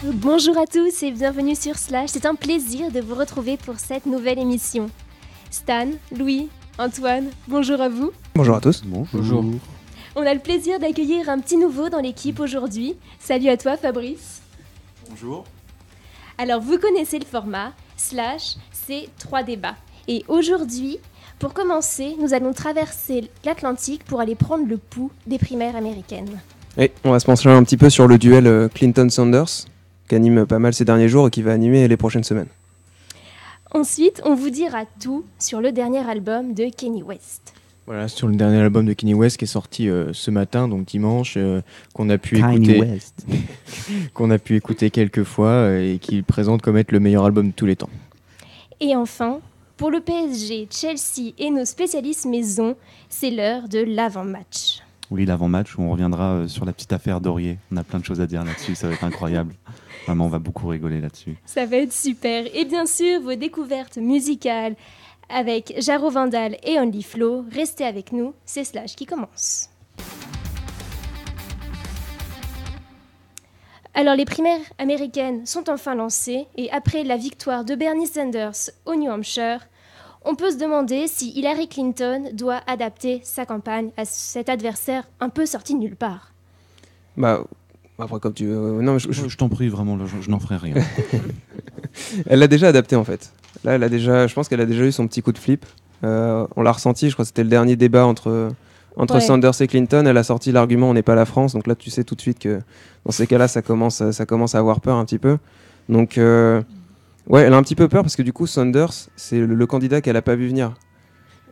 Bonjour à tous et bienvenue sur Slash. C'est un plaisir de vous retrouver pour cette nouvelle émission. Stan, Louis, Antoine, bonjour à vous. Bonjour à tous. Bonjour. On a le plaisir d'accueillir un petit nouveau dans l'équipe aujourd'hui. Salut à toi Fabrice. Bonjour. Alors vous connaissez le format, Slash, c'est 3 débats. Et aujourd'hui, pour commencer, nous allons traverser l'Atlantique pour aller prendre le pouls des primaires américaines. Et on va se pencher un petit peu sur le duel Clinton-Sanders, qui anime pas mal ces derniers jours et qui va animer les prochaines semaines. Ensuite, on vous dira tout sur le dernier album de Kanye West. Voilà, sur le dernier album de Kanye West qui est sorti ce matin, donc dimanche, qu'on a pu écouter quelques fois et qu'il présente comme être le meilleur album de tous les temps. Et enfin, pour le PSG, Chelsea et nos spécialistes maison, c'est l'heure de l'avant-match. Oui, l'avant-match où on reviendra sur la petite affaire d'Aurier. On a plein de choses à dire là-dessus, ça va être incroyable. Vraiment, on va beaucoup rigoler là-dessus. Ça va être super. Et bien sûr, vos découvertes musicales avec Jaro Vandal et Only Flow. Restez avec nous, c'est Slash qui commence. Alors, les primaires américaines sont enfin lancées et après la victoire de Bernie Sanders au New Hampshire, on peut se demander si Hillary Clinton doit adapter sa campagne à cet adversaire un peu sorti de nulle part. Bah, après, comme tu veux. Non, Je t'en prie, vraiment, je n'en ferai rien. Elle l'a déjà adapté en fait. Là, je pense qu'elle a déjà eu son petit coup de flip. On l'a ressenti, je crois que c'était le dernier débat entre Sanders et Clinton. Elle a sorti l'argument on n'est pas la France. Donc là, tu sais tout de suite que dans ces cas-là, ça commence à avoir peur un petit peu. Donc. Ouais, elle a un petit peu peur parce que du coup, Sanders, c'est le candidat qu'elle n'a pas vu venir.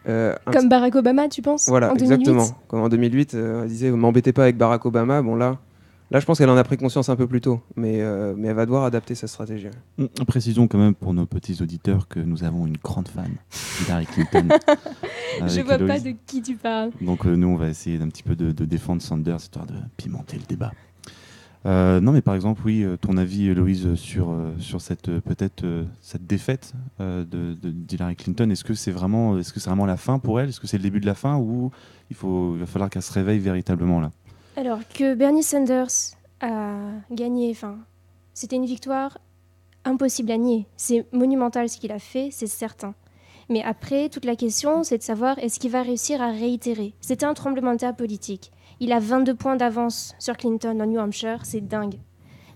Comme Barack Obama, tu penses? Voilà, en 2008. exactement. Comme en 2008, elle disait « m'embêtez pas avec Barack Obama ». Bon, là, je pense qu'elle en a pris conscience un peu plus tôt. Mais elle va devoir adapter sa stratégie. Précisons quand même pour nos petits auditeurs que nous avons une grande fan d'Hillary Clinton. Je vois pas de qui tu parles. Donc nous, on va essayer d'un petit peu de défendre Sanders, histoire de pimenter le débat. Non, mais par exemple, oui, ton avis, Loïse, sur cette cette défaite d'Hillary Clinton, est-ce que c'est vraiment la fin pour elle? Est-ce que c'est le début de la fin ou il va falloir qu'elle se réveille véritablement là? Alors que Bernie Sanders a gagné, c'était une victoire impossible à nier. C'est monumental ce qu'il a fait, c'est certain. Mais après, toute la question, c'est de savoir est-ce qu'il va réussir à réitérer. C'était un tremblement de terre politique. Il a 22 points d'avance sur Clinton en New Hampshire, c'est dingue.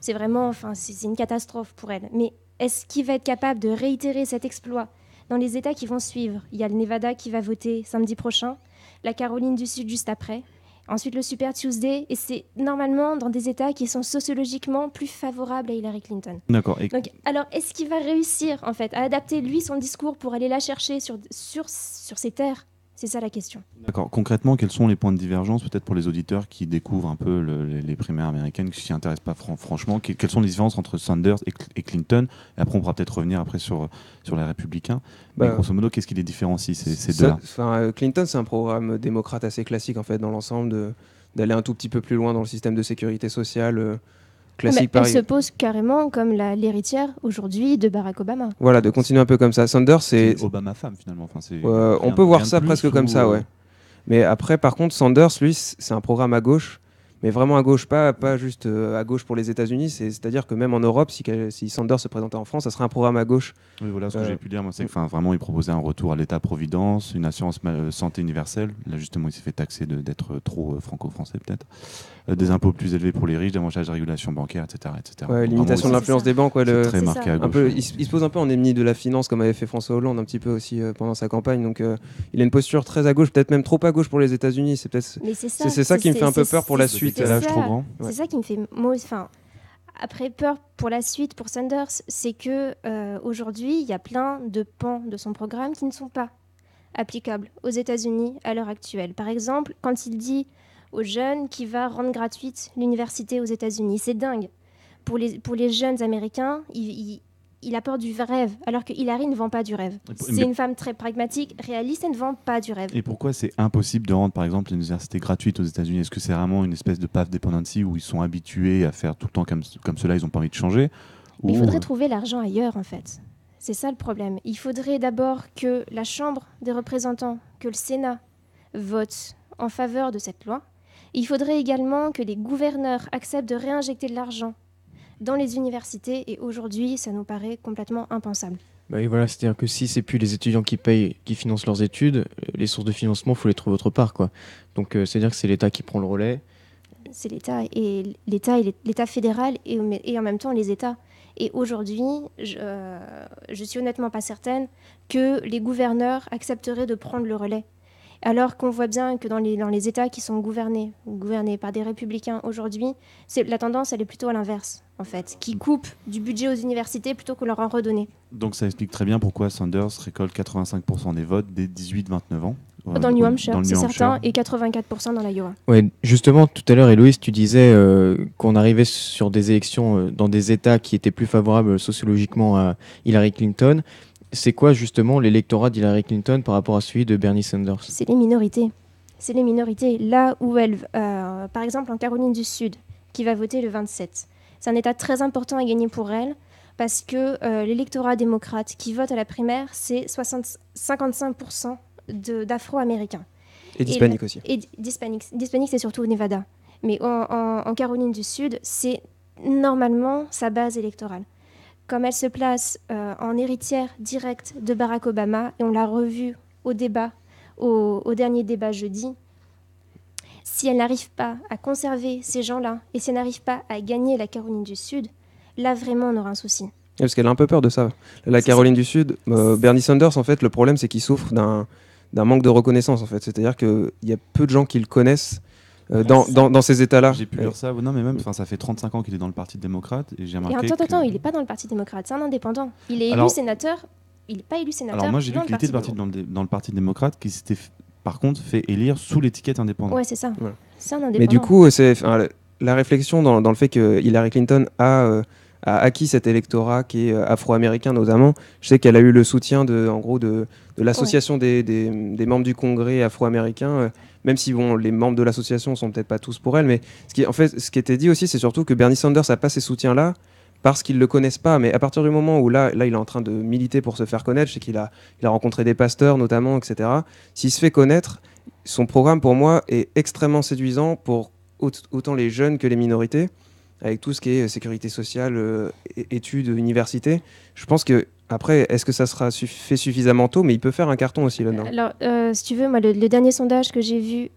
C'est vraiment, c'est une catastrophe pour elle. Mais est-ce qu'il va être capable de réitérer cet exploit dans les États qui vont suivre? Il y a le Nevada qui va voter samedi prochain, la Caroline du Sud juste après, ensuite le Super Tuesday, et c'est normalement dans des États qui sont sociologiquement plus favorables à Hillary Clinton. D'accord. Donc, alors, est-ce qu'il va réussir, en fait, à adapter, lui, son discours pour aller la chercher sur ces terres? C'est ça la question. D'accord. Concrètement, quels sont les points de divergence, peut-être pour les auditeurs qui découvrent un peu les primaires américaines, qui s'y intéressent pas franchement? Quelles sont les différences entre Sanders et Clinton? Et après, on pourra peut-être revenir après sur les républicains. Mais grosso modo, qu'est-ce qui les différencie, ces deux-là? Clinton, c'est un programme démocrate assez classique, en fait, dans l'ensemble, d'aller un tout petit peu plus loin dans le système de sécurité sociale classique. Elle se pose carrément comme l'héritière aujourd'hui de Barack Obama. Voilà, de continuer un peu comme ça. Sanders, c'est Obama femme finalement. On peut voir ça presque comme ça, ouais. Mais après, par contre, Sanders, lui, c'est un programme à gauche, mais vraiment à gauche, pas juste à gauche pour les États-Unis. C'est-à-dire que même en Europe, si Sanders se présentait en France, ça serait un programme à gauche. Oui, voilà ce que j'ai pu dire. Moi, c'est que vraiment, il proposait un retour à l'État-providence, une assurance santé universelle. Là, justement, il s'est fait taxer d'être trop franco-français, peut-être. Des impôts plus élevés pour les riches, davantage de régulation bancaire, etc. Ouais, limitation de l'influence des banques. Ouais, très marqué à gauche. Il se pose un peu en ennemi de la finance, comme avait fait François Hollande un petit peu aussi pendant sa campagne. Donc, il a une posture très à gauche, peut-être même trop à gauche pour les États-Unis. C'est ça qui me fait un peu peur pour la suite. C'est ça qui me fait après peur pour la suite pour Sanders, c'est que aujourd'hui, il y a plein de pans de son programme qui ne sont pas applicables aux États-Unis à l'heure actuelle. Par exemple, quand il dit aux jeunes qu'il va rendre gratuite l'université aux États-Unis, c'est dingue. Pour les jeunes Américains, il apporte du rêve, alors que Hillary ne vend pas du rêve. C'est une femme très pragmatique, réaliste, elle ne vend pas du rêve. Et pourquoi c'est impossible de rendre, par exemple, l'université gratuite aux États-Unis? Est-ce que c'est vraiment une espèce de path dependency où ils sont habitués à faire tout le temps comme cela, ils n'ont pas envie de changer? Il faudrait trouver l'argent ailleurs, en fait. C'est ça le problème. Il faudrait d'abord que la Chambre des représentants que le Sénat vote en faveur de cette loi. Il faudrait également que les gouverneurs acceptent de réinjecter de l'argent dans les universités, et aujourd'hui, ça nous paraît complètement impensable. Bah oui, voilà, c'est-à-dire que si c'est plus les étudiants qui payent, qui financent leurs études, les sources de financement, il faut les trouver autre part, quoi. Donc, c'est-à-dire que c'est l'État qui prend le relais. C'est l'État fédéral et en même temps les États. Et aujourd'hui, je suis honnêtement pas certaine que les gouverneurs accepteraient de prendre le relais. Alors qu'on voit bien que dans les États qui sont gouvernés par des républicains aujourd'hui, la tendance, elle est plutôt à l'inverse, en fait, qui coupent du budget aux universités plutôt que leur en redonner. Donc ça explique très bien pourquoi Sanders récolte 85% des votes dès 18-29 ans. Dans le New Hampshire, c'est certain, et 84% dans l'Iowa. Ouais, justement, tout à l'heure, Héloïse, tu disais qu'on arrivait sur des élections dans des États qui étaient plus favorables sociologiquement à Hillary Clinton. C'est quoi justement l'électorat d'Hillary Clinton par rapport à celui de Bernie Sanders ? C'est les minorités. C'est les minorités. Là où par exemple en Caroline du Sud, qui va voter le 27, c'est un État très important à gagner pour elle, parce que l'électorat démocrate qui vote à la primaire, c'est 55% d'Afro-Américains. Et d'Hispaniques aussi. Et d'Hispaniques, c'est surtout au Nevada. Mais en Caroline du Sud, c'est normalement sa base électorale. Comme elle se place en héritière directe de Barack Obama, et on l'a revu au dernier débat jeudi, si elle n'arrive pas à conserver ces gens-là, et si elle n'arrive pas à gagner la Caroline du Sud, là vraiment on aura un souci. Parce qu'elle a un peu peur de ça. La Caroline du Sud, Bernie Sanders, en fait, le problème c'est qu'il souffre d'un manque de reconnaissance, en fait. C'est-à-dire qu'il y a peu de gens qui le connaissent dans ces états-là. J'ai pu lire ça, non mais même, ça fait 35 ans qu'il est dans le Parti démocrate et j'ai remarqué attends, il n'est pas dans le Parti démocrate, c'est un indépendant. Il est élu sénateur, il n'est pas élu sénateur. Alors moi j'ai lu qu'il était dans le Parti démocrate, qui s'était par contre fait élire sous l'étiquette indépendant. Ouais, c'est ça. Ouais. C'est un indépendant. Mais du coup, la réflexion dans le fait que Hillary Clinton a acquis cet électorat qui est afro-américain notamment. Je sais qu'elle a eu le soutien de l'association des membres du Congrès afro-américains, même si les membres de l'association sont peut-être pas tous pour elle, mais ce qui était dit aussi, c'est surtout que Bernie Sanders n'a pas ces soutiens-là parce qu'ils le connaissent pas, mais à partir du moment où là il est en train de militer pour se faire connaître, je sais qu'il a rencontré des pasteurs notamment, etc. S'il se fait connaître, son programme pour moi est extrêmement séduisant pour autant les jeunes que les minorités, avec tout ce qui est sécurité sociale, études, université. Je pense que après, est-ce que ça sera fait suffisamment tôt, mais il peut faire un carton aussi là-dedans. Alors, si tu veux, moi, le dernier sondage que j'ai vu,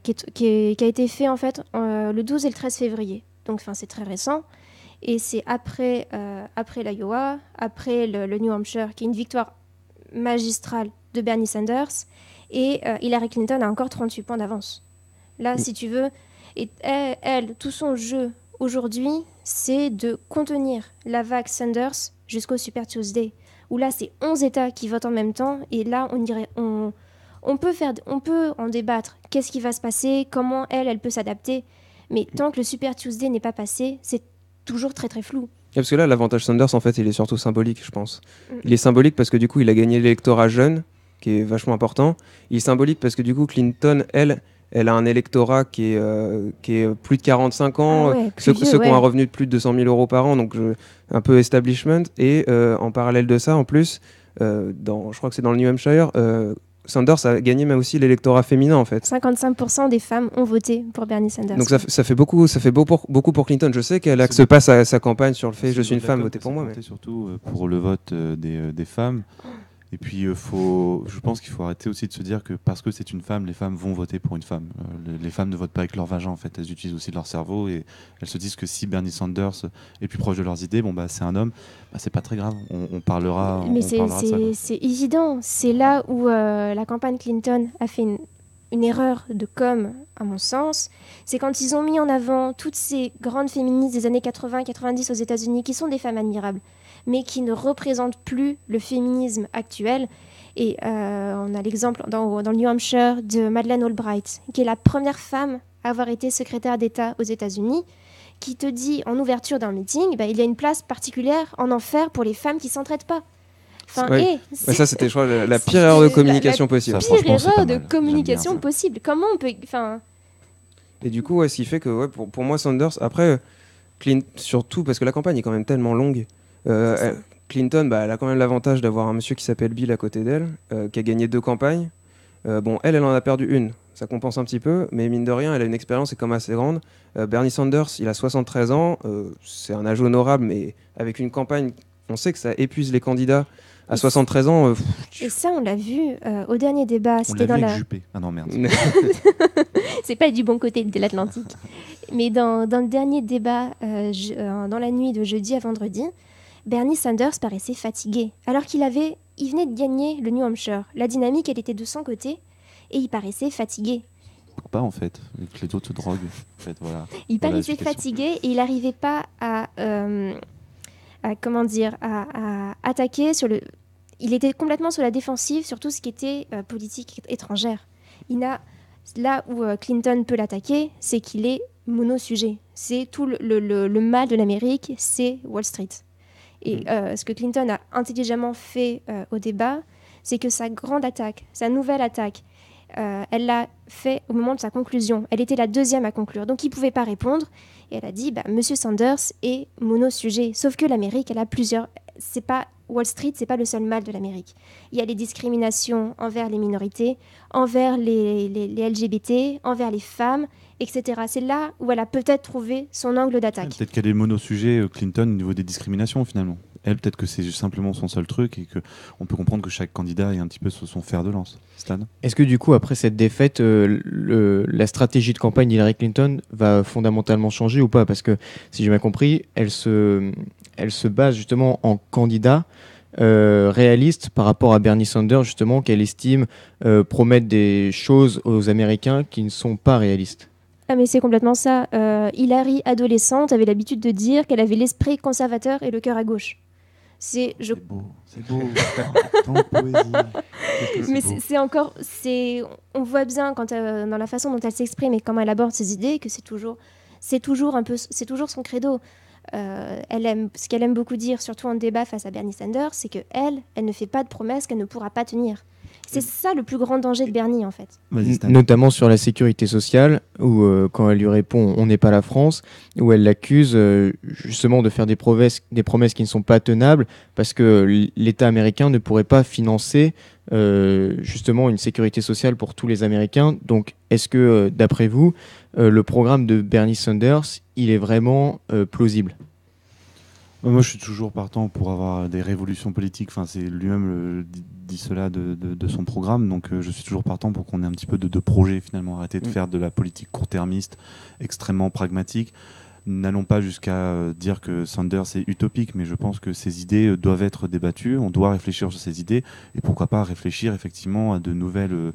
qui a été fait en fait le 12 et le 13 février, donc c'est très récent, et c'est après l'Iowa, après le New Hampshire, qui est une victoire magistrale de Bernie Sanders, et Hillary Clinton a encore 38 points d'avance. Là, si tu veux, et elle, tout son jeu aujourd'hui, c'est de contenir la vague Sanders jusqu'au Super Tuesday, où là, c'est 11 États qui votent en même temps, et là, on peut en débattre. Qu'est-ce qui va se passer ? Comment elle peut s'adapter ? Mais tant que le Super Tuesday n'est pas passé, c'est toujours très très flou. Parce que là, l'avantage Sanders, en fait, il est surtout symbolique, je pense. Il est symbolique parce que du coup, il a gagné l'électorat jeune, qui est vachement important. Il est symbolique parce que du coup, Clinton, elle a un électorat qui est plus de 45 ans, ceux qui ont un revenu de plus de 200 000 euros par an, donc un peu establishment. Et en parallèle de ça, en plus, je crois que c'est dans le New Hampshire, Sanders a gagné mais aussi l'électorat féminin, en fait. 55% des femmes ont voté pour Bernie Sanders. Donc ça fait beaucoup pour Clinton. Je sais qu'elle axe pas sa campagne sur le fait je suis une femme, votez pour moi. Mais surtout pour le vote des femmes. Et puis, je pense qu'il faut arrêter aussi de se dire que parce que c'est une femme, les femmes vont voter pour une femme. Les femmes ne votent pas avec leur vagin, en fait. Elles utilisent aussi leur cerveau et elles se disent que si Bernie Sanders est plus proche de leurs idées, c'est un homme, c'est pas très grave. On parlera. Mais c'est évident. C'est là où la campagne Clinton a fait une erreur de com, à mon sens. C'est quand ils ont mis en avant toutes ces grandes féministes des années 80-90 aux États-Unis, qui sont des femmes admirables, mais qui ne représentent plus le féminisme actuel. Et on a l'exemple dans le New Hampshire de Madeleine Albright, qui est la première femme à avoir été secrétaire d'État aux États-Unis, qui te dit en ouverture d'un meeting, il y a une place particulière en enfer pour les femmes qui ne s'entraident pas. Ça, c'était, je crois, la pire erreur de communication possible. La pire erreur de communication possible. Comment on peut... Et du coup, ce qui fait que pour moi, Sanders, après, surtout parce que la campagne est quand même tellement longue, Clinton, elle a quand même l'avantage d'avoir un monsieur qui s'appelle Bill à côté d'elle, qui a gagné 2 campagnes. Bon, elle en a perdu une. Ça compense un petit peu, mais mine de rien, elle a une expérience qui est quand même assez grande. Bernie Sanders, il a 73 ans. C'est un âge honorable, mais avec une campagne, on sait que ça épuise les candidats. À 73 ans... Et ça, on l'a vu au dernier débat. On C'était l'a vu dans avec la... Juppé. Ah non, merde. C'est pas du bon côté de l'Atlantique. Mais dans le dernier débat, dans la nuit de jeudi à vendredi, Bernie Sanders paraissait fatigué, alors il venait de gagner le New Hampshire. La dynamique, elle était de son côté, et il paraissait fatigué. Pas en fait, avec les autres drogues. En fait, voilà. Il Voilà paraissait l'explication. fatigué et il n'arrivait pas à attaquer sur le... Il était complètement sur la défensive sur tout ce qui était politique étrangère. Là où Clinton peut l'attaquer, c'est qu'il est monosujet. C'est tout le mal de l'Amérique, c'est Wall Street. Et ce que Clinton a intelligemment fait au débat, c'est que sa grande attaque, sa nouvelle attaque, elle l'a fait au moment de sa conclusion. Elle était la deuxième à conclure, donc il ne pouvait pas répondre. Et elle a dit, Monsieur Sanders est monosujet. Sauf que l'Amérique, elle a plusieurs... C'est pas Wall Street, c'est pas le seul mal de l'Amérique. Il y a les discriminations envers les minorités, envers les LGBT, envers les femmes, etc. C'est là où elle a peut-être trouvé son angle d'attaque. Peut-être qu'elle est monosujet, Clinton, au niveau des discriminations finalement. Elle, peut-être que c'est simplement son seul truc et qu'on peut comprendre que chaque candidat est un petit peu sur son fer de lance. Stan ? Est-ce que du coup, après cette défaite, la stratégie de campagne d'Hillary Clinton va fondamentalement changer ou pas ? Parce que, si j'ai bien compris, elle se base justement en candidat réaliste par rapport à Bernie Sanders, justement, qu'elle estime promettre des choses aux Américains qui ne sont pas réalistes. Ah mais c'est complètement ça. Hillary, adolescente, avait l'habitude de dire qu'elle avait l'esprit conservateur et le cœur à gauche. C'est beau. Tant de poésie. Mais c'est encore... On voit bien dans la façon dont elle s'exprime et comment elle aborde ses idées que c'est toujours son credo. Ce qu'elle aime beaucoup dire, surtout en débat face à Bernie Sanders, c'est qu'elle ne fait pas de promesses qu'elle ne pourra pas tenir. C'est ça le plus grand danger de Bernie, en fait. Notamment sur la sécurité sociale, où quand elle lui répond « on n'est pas la France », où elle l'accuse justement de faire des promesses qui ne sont pas tenables, parce que l'État américain ne pourrait pas financer justement une sécurité sociale pour tous les Américains. Donc, est-ce que, d'après vous, le programme de Bernie Sanders, il est vraiment plausible ? Moi, je suis toujours partant pour avoir des révolutions politiques. Enfin, c'est lui-même dit cela de son programme. Donc, je suis toujours partant pour qu'on ait un petit peu de projets, finalement. Arrêter de faire de la politique court-termiste, extrêmement pragmatique. N'allons pas jusqu'à dire que Sanders est utopique, mais je pense que ces idées doivent être débattues. On doit réfléchir sur ces idées. Et pourquoi pas réfléchir, effectivement, à de nouvelles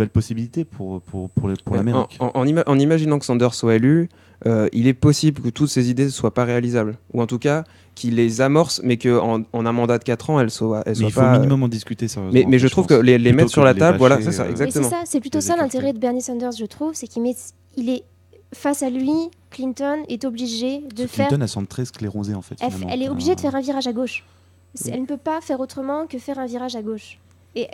possibilités pour l'Amérique. En imaginant que Sanders soit élu, il est possible que toutes ces idées ne soient pas réalisables. Ou en tout cas, qu'il les amorce, mais qu'en un mandat de 4 ans, elles soient pas... Mais il faut au minimum en discuter sérieusement. Mais je trouve que les mettre sur la table, voilà, c'est ça, exactement. Mais c'est plutôt ça l'intérêt de Bernie Sanders, je trouve, c'est il est face à lui, Clinton est obligée de faire... Clinton, elle semble très sclérosée, en fait. Elle est obligée de faire un virage à gauche. Elle ne peut pas faire autrement que faire un virage à gauche. Et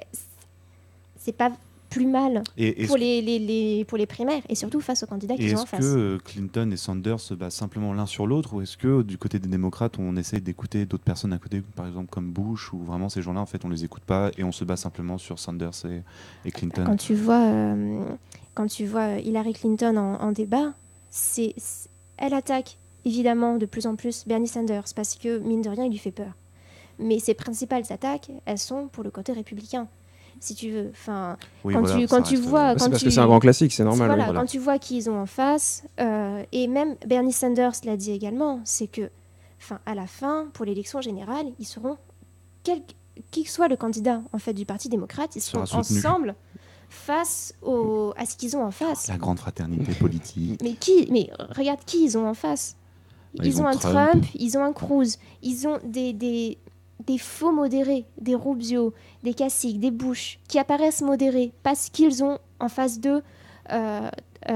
c'est pas plus mal pour les primaires et surtout face aux candidats qu'ils ont en face. Est-ce que Clinton et Sanders se basent simplement l'un sur l'autre ou est-ce que du côté des démocrates on essaie d'écouter d'autres personnes à côté, par exemple comme Bush, ou vraiment ces gens-là en fait on les écoute pas et on se base simplement sur Sanders et Clinton? Quand tu vois Hillary Clinton en débat, elle attaque évidemment de plus en plus Bernie Sanders parce que mine de rien il lui fait peur. Mais ses principales attaques, elles sont pour le côté républicain. Si tu veux, quand tu vois, parce que c'est un grand classique, c'est normal. Voilà, quand tu vois qui ils ont en face, et même Bernie Sanders l'a dit également, c'est que, à la fin, pour l'élection générale, ils seront qui que soit le candidat en fait du Parti démocrate, ils seront ensemble face à ce qu'ils ont en face. La grande fraternité politique. Mais regarde qui ils ont en face. Ils ont un Trump, ils ont un Cruz, ils ont des faux modérés, des Rubio, des Kasich, des Bush, qui apparaissent modérés parce qu'ils ont en face d'eux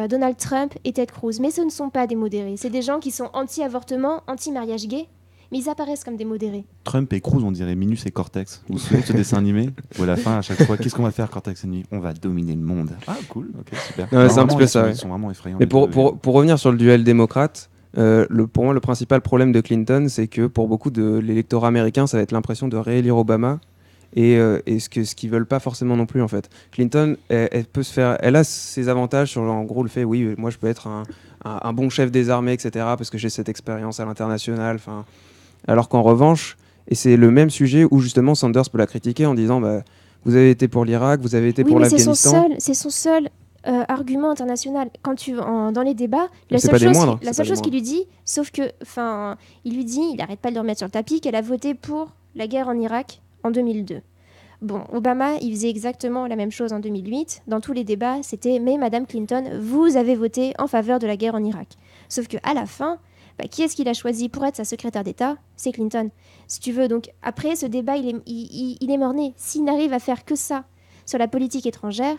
Donald Trump et Ted Cruz. Mais ce ne sont pas des modérés. C'est des gens qui sont anti-avortement, anti-mariage gay, mais ils apparaissent comme des modérés. Trump et Cruz, on dirait Minus et Cortex. Vous vous souvenez de ce dessin animé où à la fin, à chaque fois, qu'est-ce qu'on va faire, Cortex et Minus ? On va dominer le monde. Ah, cool, ok, super. Non, c'est un petit peu ça. Ils sont vraiment effrayants. Mais pour revenir sur le duel démocrate, pour moi, le principal problème de Clinton, c'est que pour beaucoup de l'électorat américain, ça va être l'impression de réélire Obama. et ce qu'ils veulent pas forcément non plus en fait. Clinton, elle peut se faire, elle a ses avantages sur en gros le fait, oui, moi je peux être un bon chef des armées, etc. parce que j'ai cette expérience à l'international. Alors qu'en revanche, et c'est le même sujet où justement Sanders peut la critiquer en disant, vous avez été pour l'Irak, vous avez été pour l'Afghanistan. C'est son seul argument international. Quand dans les débats, la C'est seule pas des moindres, chose qu'il lui dit, sauf que, il lui dit, il n'arrête pas de le remettre sur le tapis, qu'elle a voté pour la guerre en Irak en 2002. Bon, Obama, il faisait exactement la même chose en 2008. Dans tous les débats, c'était « Mais Madame Clinton, vous avez voté en faveur de la guerre en Irak. » Sauf qu'à la fin, qui est-ce qu'il a choisi pour être sa secrétaire d'État ? C'est Clinton. Si tu veux, donc après, ce débat, il est mort-né. S'il n'arrive à faire que ça sur la politique étrangère,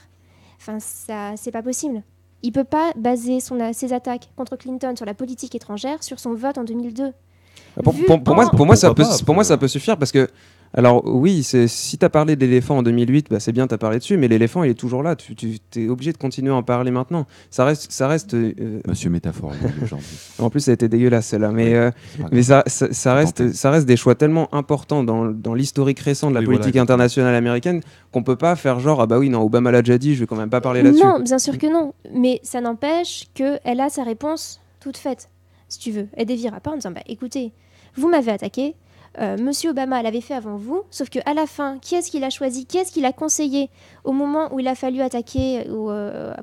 ça, c'est pas possible. Il peut pas baser ses attaques contre Clinton sur la politique étrangère sur son vote en 2002. Pour moi, ça peut suffire parce que, alors oui, si tu as parlé de l'éléphant en 2008, c'est bien, tu as parlé dessus, mais l'éléphant, il est toujours là. Tu es obligé de continuer à en parler maintenant. Ça reste Monsieur Métaphore, aujourd'hui. En plus, ça a été dégueulasse, celle-là. Mais ça reste des choix tellement importants dans l'historique récent de la politique internationale américaine qu'on peut pas faire genre, non, Obama l'a déjà dit, je vais quand même pas parler là-dessus. Non, bien sûr que non. Mais ça n'empêche qu'elle a sa réponse toute faite, si tu veux. Elle déviera pas en disant, écoutez, vous m'avez attaqué, Monsieur Obama l'avait fait avant vous, sauf qu'à la fin, qui est-ce qu'il a choisi, qui est-ce qu'il a conseillé au moment où il a fallu attaquer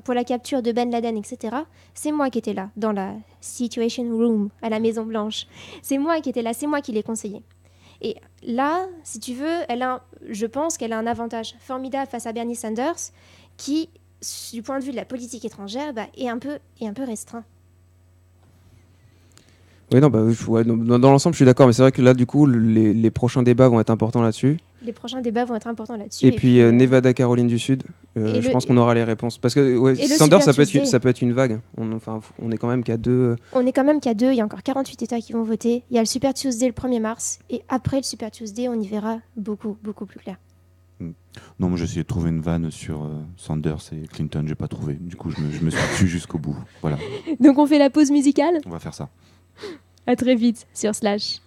pour la capture de Ben Laden, etc. C'est moi qui étais là, dans la Situation Room, à la Maison Blanche. C'est moi qui étais là, c'est moi qui l'ai conseillé. Et là, si tu veux, je pense qu'elle a un avantage formidable face à Bernie Sanders, qui, du point de vue de la politique étrangère, est un peu restreint. Oui, dans l'ensemble, je suis d'accord, mais c'est vrai que là, du coup, les prochains débats vont être importants là-dessus. Les prochains débats vont être importants là-dessus. Et puis Nevada, Caroline du Sud, je pense qu'on aura les réponses. Parce que Sanders, ça peut être une vague. On est quand même qu'à 2. On est quand même qu'à 2. Il y a encore 48 États qui vont voter. Il y a le Super Tuesday le 1er mars. Et après le Super Tuesday, on y verra beaucoup, beaucoup plus clair. Non, moi j'ai essayé de trouver une vanne sur Sanders et Clinton, j'ai pas trouvé. Du coup, je me suis tue jusqu'au bout. Voilà. Donc on fait la pause musicale ? On va faire ça. À très vite sur Slash.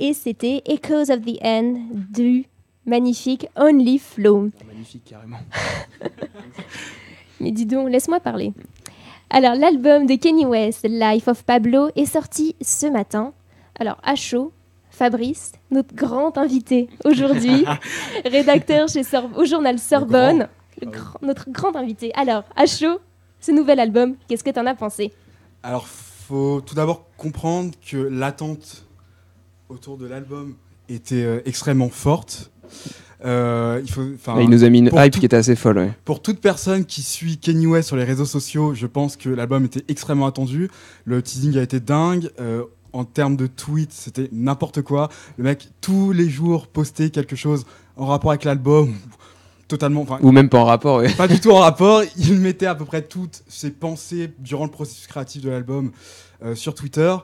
Et c'était Echoes of the End du magnifique Only Flow. Magnifique, carrément. Mais dis donc, laisse-moi parler. Alors, l'album de Kanye West, Life of Pablo, est sorti ce matin. Alors, à chaud, Fabrice, notre grand invité aujourd'hui, rédacteur au journal Sorbonne, notre grand invité. Alors, à chaud, ce nouvel album, qu'est-ce que tu en as pensé ? Alors, faut tout d'abord comprendre que l'attente autour de l'album était extrêmement forte. Il nous a mis une hype qui était assez folle. Ouais. Pour toute personne qui suit Kanye West sur les réseaux sociaux, je pense que l'album était extrêmement attendu. Le teasing a été dingue. En termes de tweets, c'était n'importe quoi. Le mec, tous les jours, postait quelque chose en rapport avec l'album. Totalement. Ou même pas en rapport. Ouais. Pas du tout en rapport. Il mettait à peu près toutes ses pensées durant le processus créatif de l'album sur Twitter.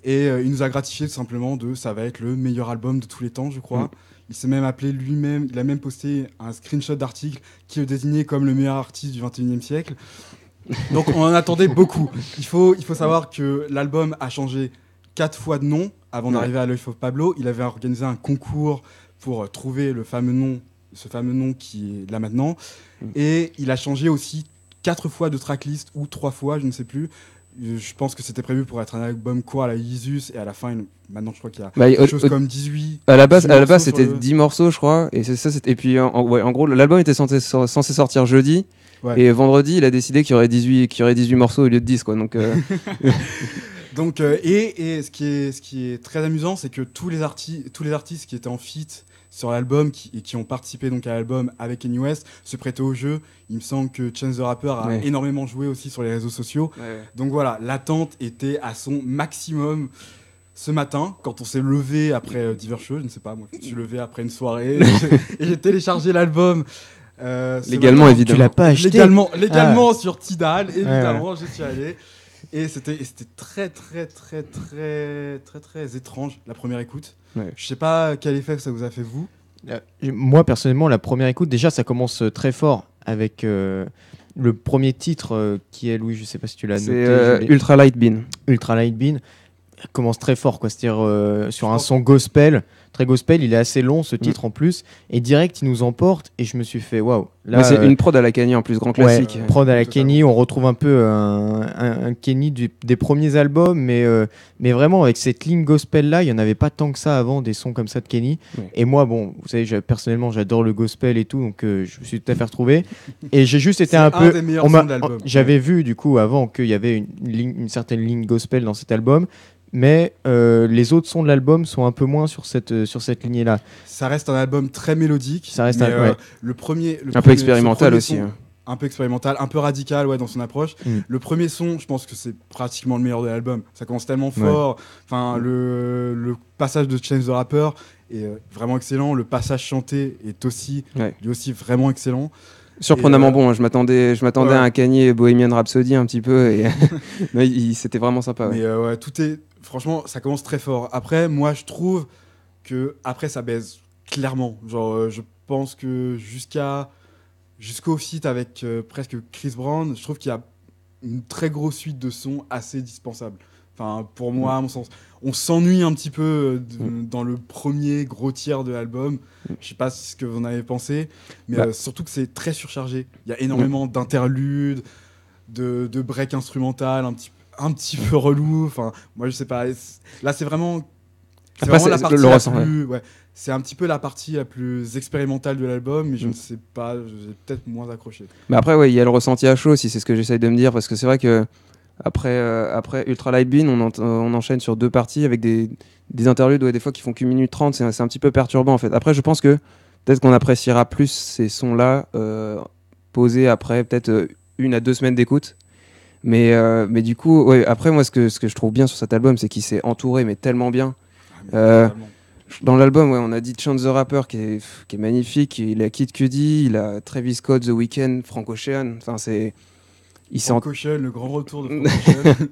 Et il nous a gratifié tout simplement ça va être le meilleur album de tous les temps, je crois. Il s'est même appelé lui-même, il a même posté un screenshot d'article qui le désignait comme le meilleur artiste du 21e siècle. Donc on en attendait beaucoup. Il faut savoir que l'album a changé 4 fois de nom avant d'arriver à Life of Pablo. Il avait organisé un concours pour trouver ce fameux nom qui est là maintenant. Et il a changé aussi 4 fois de tracklist, ou 3 fois, je ne sais plus. Je pense que c'était prévu pour être un album court à la Yeezus, et à la fin, maintenant je crois qu'il y a quelque chose comme 18. À la base c'était 10 morceaux, je crois. Et et puis en gros, l'album était censé sortir jeudi. Ouais. Et vendredi, il a décidé qu'il y aurait 18 morceaux au lieu de 10, quoi. Donc, Donc, et ce qui est très amusant, c'est que tous les artistes qui étaient en feat sur l'album et qui ont participé donc à l'album avec Kanye West se prêtaient au jeu. Il me semble que Chance the Rapper a énormément joué aussi sur les réseaux sociaux. Ouais. Donc voilà, l'attente était à son maximum ce matin quand on s'est levé après divers shows. Je ne sais pas, moi je me suis levé après une soirée et j'ai téléchargé l'album. Légalement, matin, évidemment. Tu l'as pas acheté légalement sur Tidal, évidemment, je suis allé. Et c'était très étrange la première écoute. Ouais. Je sais pas quel effet ça vous a fait vous. Moi personnellement, la première écoute, déjà ça commence très fort avec le premier titre qui est, Louis, je sais pas si tu l'as noté. C'est Ultra Light Bean. Ultra Light Bean commence très fort, quoi. C'est-à-dire sur un son gospel. Très gospel, il est assez long ce titre en plus, et direct il nous emporte, et je me suis fait waouh. Là, c'est une prod à la Kanye en plus, grand classique. Ouais, prod à la Kanye, on retrouve un peu un Kanye des premiers albums, mais vraiment avec cette ligne gospel là, il y en avait pas tant que ça avant, des sons comme ça de Kanye. Ouais. Et moi, bon, vous savez, personnellement, j'adore le gospel et tout, donc je me suis tout à fait retrouvé. Et j'ai juste été un peu. J'avais vu du coup avant qu'il y avait une certaine ligne gospel dans cet album. Mais les autres sons de l'album sont un peu moins sur cette lignée-là. Ça reste un album très mélodique. Ça reste le premier un peu expérimental aussi. Un peu expérimental, un peu radical dans son approche. Le premier son, je pense que c'est pratiquement le meilleur de l'album. Ça commence tellement fort. Enfin, le passage de Chance the Rapper est vraiment excellent. Le passage chanté est lui aussi vraiment excellent. Surprenamment bon, je m'attendais à un Kanye Bohemian Rhapsody un petit peu, et c'était vraiment sympa. Mais tout est, franchement, ça commence très fort. Après, moi, je trouve que après ça baise clairement. Genre, je pense que jusqu'au feat avec presque Chris Brown, je trouve qu'il y a une très grosse suite de sons assez dispensables. Enfin, pour moi, à mon sens, on s'ennuie un petit peu dans le premier gros tiers de l'album. Je sais pas ce que vous en avez pensé, mais surtout que c'est très surchargé. Il y a énormément d'interludes, de breaks instrumentales, un petit peu relou. Enfin, moi, je sais pas. Là, c'est vraiment la partie c'est un petit peu la partie la plus expérimentale de l'album, mais je ne sais pas, j'ai peut-être moins accroché. Mais après, il y a le ressenti à chaud, si c'est ce que j'essaye de me dire, parce que c'est vrai que après Ultra Light Bean, on enchaîne sur 2 parties avec des interludes des fois qui font qu'1 minute 30, c'est un petit peu perturbant en fait. Après, je pense que peut-être qu'on appréciera plus ces sons-là posés après peut-être 1 à 2 semaines d'écoute. Mais du coup, après moi, ce que je trouve bien sur cet album, c'est qu'il s'est entouré, mais tellement bien. Dans l'album, on a dit Chance the Rapper qui est magnifique, il a Kid Cudi, il a Travis Scott, The Weeknd, Frank Ocean, enfin c'est... Frank Ocean, le grand retour de Frank Ocean.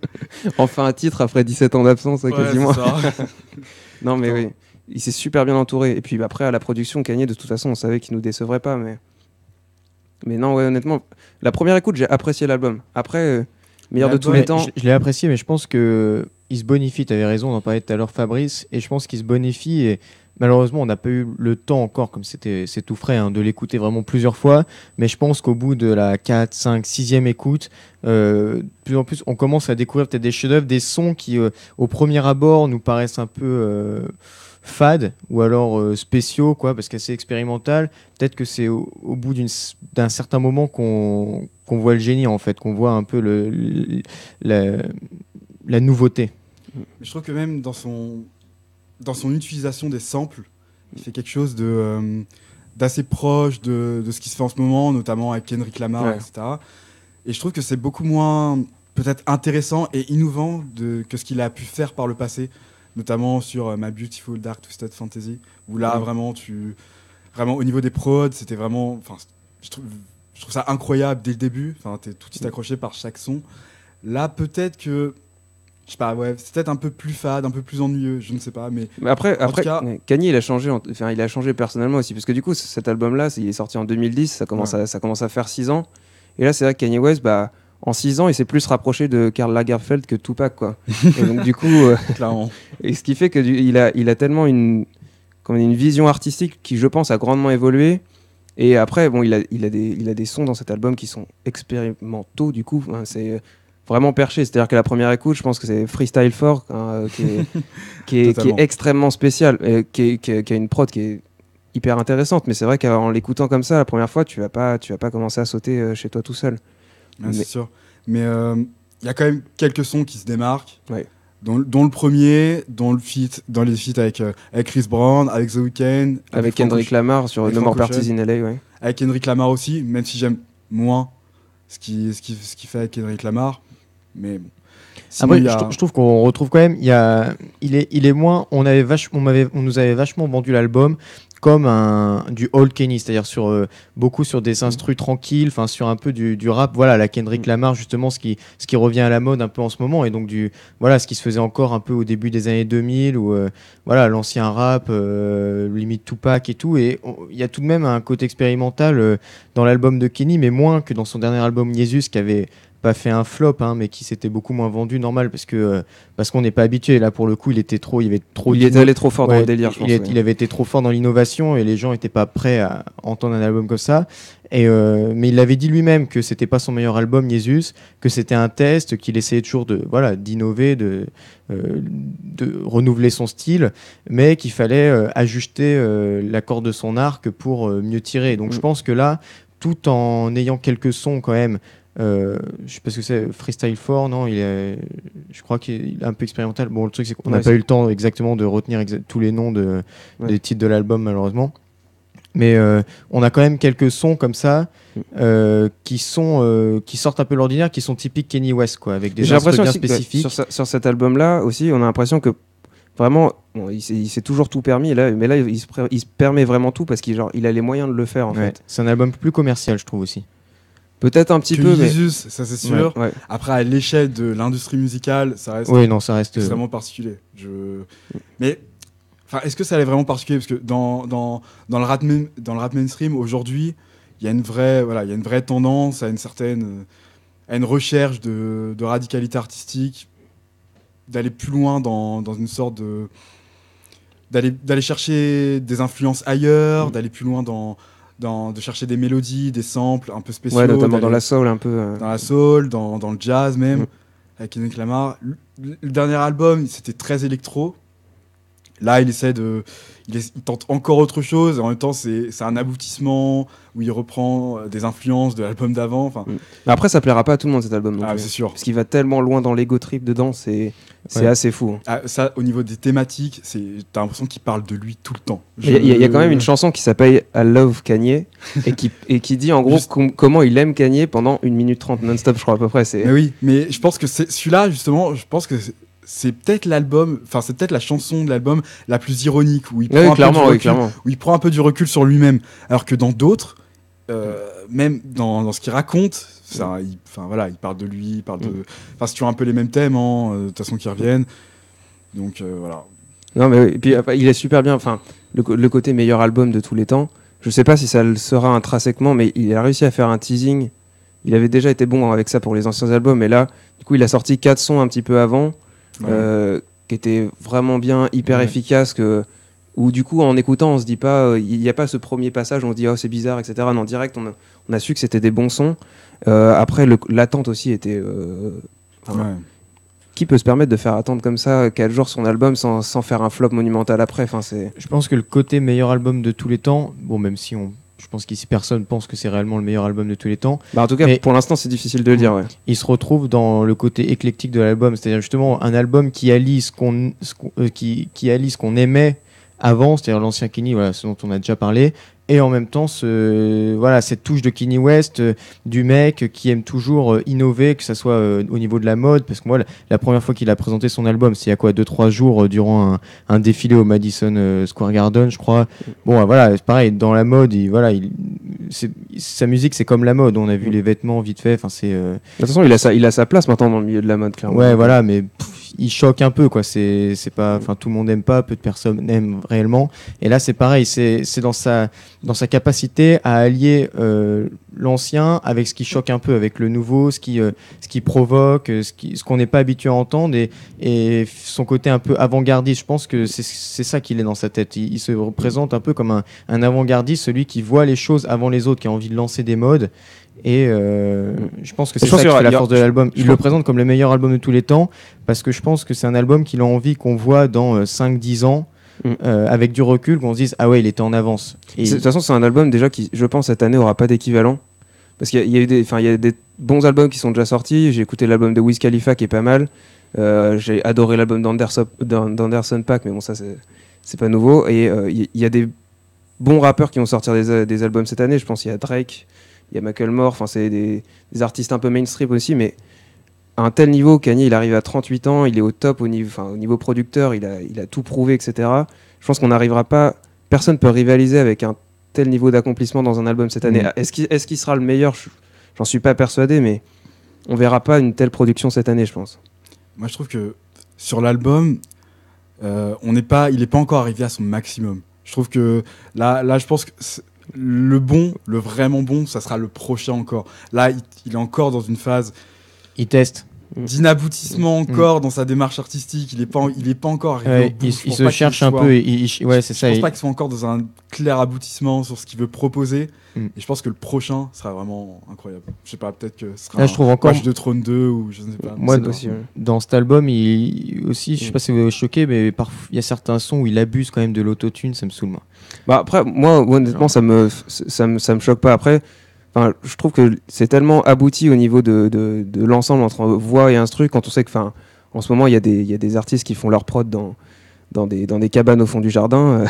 Enfin un titre après 17 ans d'absence, quasiment. Non mais oui, il s'est super bien entouré. Et puis après à la production, Kanye, de toute façon, on savait qu'il nous décevrait pas. Mais non, honnêtement, la première écoute, j'ai apprécié l'album. Après, meilleur de tous les temps. Je l'ai apprécié, mais je pense qu'il se bonifie. Tu avais raison, on en parlait tout à l'heure, Fabrice. Et je pense qu'il se bonifie. Et malheureusement, on n'a pas eu le temps encore, comme c'est tout frais, hein, de l'écouter vraiment plusieurs fois. Mais je pense qu'au bout de la 4, 5, 6e écoute, de plus en plus, on commence à découvrir peut-être des chefs-d'œuvre, des sons qui, au premier abord, nous paraissent un peu fades ou alors spéciaux, quoi, parce qu'assez expérimental. Peut-être que c'est au bout d'un certain moment qu'on voit le génie, en fait, qu'on voit un peu la nouveauté. Mais je trouve que même dans son utilisation des samples, il fait quelque chose d'assez proche de ce qui se fait en ce moment, notamment avec Kendrick Lamar, Ouais. etc. Et je trouve que c'est beaucoup moins peut-être intéressant et innovant que ce qu'il a pu faire par le passé, notamment sur My Beautiful Dark Twisted Fantasy, où là vraiment au niveau des prods, c'était vraiment, enfin, je trouve ça incroyable dès le début. Enfin, t'es tout de suite accroché par chaque son. Là, peut-être que je sais pas, ouais, c'est peut-être un peu plus fade, un peu plus ennuyeux, je ne sais pas, mais Après, En tout cas- Kanye, il a changé, il a changé personnellement aussi, parce que du coup, cet album-là, il est sorti en 2010, ça commence à faire 6 ans. Et là, c'est vrai que Kanye West, en 6 ans, il s'est plus rapproché de Karl Lagerfeld que Tupac, quoi. Et donc, du coup, clairement. et ce qui fait qu'il a tellement une vision artistique qui, je pense, a grandement évolué. Et après, bon, il a des sons dans cet album qui sont expérimentaux, du coup. Hein, c'est vraiment perché. C'est-à-dire que la première écoute, je pense que c'est Freestyle 4, hein, qui est Totalement. extrêmement spécial, qui a une prod qui est hyper intéressante. Mais c'est vrai qu'en l'écoutant comme ça, la première fois, tu vas pas commencer à sauter chez toi tout seul. Ouais, c'est sûr. Mais il y a quand même quelques sons qui se démarquent. Ouais. Dont le premier, dans les feats avec Chris Brown, avec The Weeknd, Avec Kendrick Lamar sur avec No More Frank Parties in LA, ouais. avec Kendrick Lamar aussi, même si j'aime moins ce qu'il fait avec Kendrick Lamar. Mais bon. Sinon, Après, il y a- je trouve qu'on retrouve quand même, il est moins, on nous avait vachement vendu l'album comme du old Kenny, c'est-à-dire beaucoup sur des instrus tranquilles, enfin sur un peu du rap, voilà, la Kendrick Lamar justement, ce qui revient à la mode un peu en ce moment, et donc voilà, ce qui se faisait encore un peu au début des années 2000, où voilà, l'ancien rap, limite Tupac et tout, et il y a tout de même un côté expérimental dans l'album de Kenny, mais moins que dans son dernier album Jesus, qui avait pas fait un flop, hein, mais qui s'était beaucoup moins vendu, normal, parce qu'on n'est pas habitué. Là, pour le coup, il était allé trop fort dans le délire, je pense. Il avait été trop fort dans l'innovation et les gens n'étaient pas prêts à entendre un album comme ça. Mais il avait dit lui-même que c'était pas son meilleur album, Jesus, que c'était un test, qu'il essayait toujours d'innover, de renouveler son style, mais qu'il fallait ajuster la corde de son arc pour mieux tirer. Donc je pense que là, tout en ayant quelques sons quand même, je sais pas ce que c'est, Freestyle 4, non, je crois qu'il est un peu expérimental. Bon, le truc c'est qu'on n'a pas eu le temps exactement de retenir tous les noms des titres de l'album, malheureusement. Mais on a quand même quelques sons comme ça qui sortent un peu de l'ordinaire, qui sont typiques Kanye West, quoi, avec des instruments bien spécifiques. Sur cet album-là aussi, on a l'impression que vraiment, il s'est toujours tout permis, mais là, il se permet vraiment tout parce qu'il a les moyens de le faire, en fait. C'est un album plus commercial, je trouve aussi. Peut-être un petit que peu, mais... Jesus, ça c'est sûr. Ouais. Après, à l'échelle de l'industrie musicale, ça reste ça reste extrêmement particulier. Mais est-ce que ça allait vraiment particulier? Parce que dans le rap mainstream, aujourd'hui, il y a une vraie tendance à une recherche de radicalité artistique, d'aller plus loin dans une sorte de... d'aller chercher des influences ailleurs, d'aller plus loin de chercher des mélodies, des samples un peu spéciaux. Ouais, notamment dans la soul un peu. Dans la soul, dans le jazz même, avec Kendrick Lamar. Le dernier album, c'était très électro. Là, il tente encore autre chose. En même temps, c'est un aboutissement où il reprend des influences de l'album d'avant. Après, ça plaira pas à tout le monde cet album. Donc, c'est sûr. Parce qu'il va tellement loin dans l'ego trip dedans, c'est assez fou. Ça, au niveau des thématiques, t'as l'impression qu'il parle de lui tout le temps. Il y a quand même une chanson qui s'appelle I Love Kanye et qui dit en gros comment il aime Kanye pendant 1 minute 30 non-stop, je crois à peu près. Mais oui, mais je pense que celui-là, justement, je pense que c'est peut-être la chanson de l'album la plus ironique, où il prend un peu du recul sur lui-même, alors que dans d'autres, même dans ce qu'il raconte, il parle de lui, c'est toujours un peu les mêmes thèmes, de toute façon qui reviennent. Donc voilà. Non mais oui. Et puis après, il est super bien. Enfin, le côté meilleur album de tous les temps. Je sais pas si ça le sera intrinsèquement, mais il a réussi à faire un teasing. Il avait déjà été bon avec ça pour les anciens albums, mais là, du coup, il a sorti 4 sons un petit peu avant. Qui était vraiment bien, hyper efficace, que où du coup en écoutant on se dit pas, il n'y a pas ce premier passage où on se dit oh c'est bizarre, etc. Non, direct on a su que c'était des bons sons. Après l'attente aussi était... Qui peut se permettre de faire attendre comme ça 4 jours son album sans faire un flop monumental après, enfin, c'est... Je pense que le côté meilleur album de tous les temps, bon, même si je pense qu'ici personne pense que c'est réellement le meilleur album de tous les temps. En tout cas, pour l'instant, c'est difficile de le dire. Ouais. Il se retrouve dans le côté éclectique de l'album, c'est-à-dire justement un album qui allie ce qu'on aimait avant, c'est-à-dire l'ancien Kanye, voilà, ce dont on a déjà parlé, et en même temps cette touche de Kanye West, du mec qui aime toujours innover, que ce soit au niveau de la mode, parce que moi la première fois qu'il a présenté son album, c'est il y a quoi 2-3 jours durant un défilé au Madison Square Garden, je crois. Bon voilà, c'est pareil, dans la mode, sa musique c'est comme la mode, on a vu les vêtements vite fait, enfin c'est de toute façon il a sa place maintenant dans le milieu de la mode, clairement. Ouais, voilà, mais il choque un peu, quoi. C'est pas, enfin, tout le monde n'aime pas, peu de personnes aiment réellement. Et là, c'est pareil, c'est dans sa capacité à allier l'ancien avec ce qui choque un peu, avec le nouveau, ce qui provoque, ce qu'on n'est pas habitué à entendre, et son côté un peu avant-gardiste. Je pense que c'est ça qu'il est dans sa tête. Il se représente un peu comme un avant-gardiste, celui qui voit les choses avant les autres, qui a envie de lancer des modes. Et je pense que c'est ça qui fait la force de l'album. Il le présente comme le meilleur album de tous les temps, parce que je pense que c'est un album qu'il a envie qu'on voit dans 5-10 ans, avec du recul, qu'on se dise ah ouais, il était en avance. De toute façon, c'est un album déjà qui, je pense, cette année aura pas d'équivalent, parce qu'il y a eu des bons albums qui sont déjà sortis. J'ai écouté l'album de Wiz Khalifa qui est pas mal. J'ai adoré l'album d'Anderson .Paak, mais bon, ça c'est pas nouveau. Et il y a des bons rappeurs qui vont sortir des albums cette année. Je pense qu'il y a Drake, il y a Macklemore, enfin c'est des artistes un peu mainstream aussi, mais à un tel niveau, Kanye, il arrive à 38 ans, il est au top au niveau producteur, il a tout prouvé, etc. Je pense qu'on n'arrivera pas, personne ne peut rivaliser avec un tel niveau d'accomplissement dans un album cette année. Est-ce qu'il sera le meilleur? J'en suis pas persuadé, mais on verra pas une telle production cette année, je pense. Moi, je trouve que sur l'album, il n'est pas encore arrivé à son maximum. Je trouve que là je pense que le vraiment bon, ça sera le prochain encore. Là, il est encore dans une phase... Il teste. D'inaboutissement encore dans sa démarche artistique. Il est pas encore arrivé au bout. Il se cherche un peu. Ouais, c'est ça. Je pense pas qu'il soit encore dans un clair aboutissement sur ce qu'il veut proposer. Et je pense que le prochain sera vraiment incroyable. Je sais pas, peut-être que ce sera là, je trouve encore Watch de Throne 2 ou je ne sais pas. Moi, dans cet album, je sais pas si vous êtes choqué, mais il y a certains sons où il abuse quand même de l'autotune, ça me saoule. Après, moi, honnêtement, ça me choque pas. Après, je trouve que c'est tellement abouti au niveau de l'ensemble entre voix et instru, quand on sait que, en ce moment, il y a des artistes qui font leur prod dans des cabanes au fond du jardin,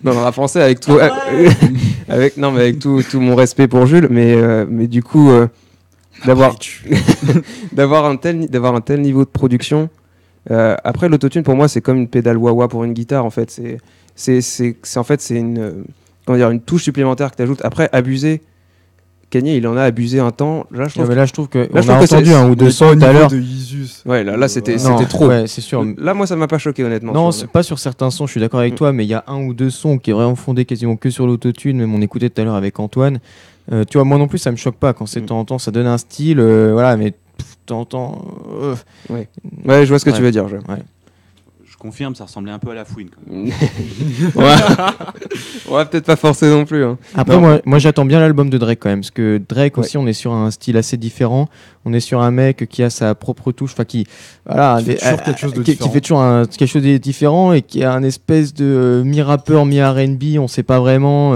dans le rap français, avec tout, avec tout mon respect pour Jules, mais du coup, d'avoir un tel niveau de production. Après, l'autotune pour moi, c'est comme une pédale wah-wah pour une guitare, en fait. C'est une touche supplémentaire que tu ajoutes. Après, abuser. Kanye, il en a abusé un temps. Là, je trouve qu'on a entendu un ou deux sons tout à l'heure. Ouais, là c'était trop. Ouais, c'est sûr. Là, moi, ça m'a pas choqué, honnêtement. Non, c'est pas sur certains sons, je suis d'accord avec toi, mais il y a un ou deux sons qui est vraiment fondé quasiment que sur l'autotune. Même on écoutait tout à l'heure avec Antoine. Tu vois, moi non plus, ça me choque pas. Quand c'est de temps en temps, ça donne un style. Voilà, mais de temps en temps. Ouais, je vois ce que tu veux dire. Je confirme, ça ressemblait un peu à la fouine. Quand même. On va peut-être pas forcer non plus. Hein. Après, moi j'attends bien l'album de Drake quand même, parce que Drake aussi, on est sur un style assez différent. On est sur un mec qui a sa propre touche, qui fait toujours quelque chose de différent et qui a un espèce de mi-rappeur, mi-R&B. On sait pas vraiment.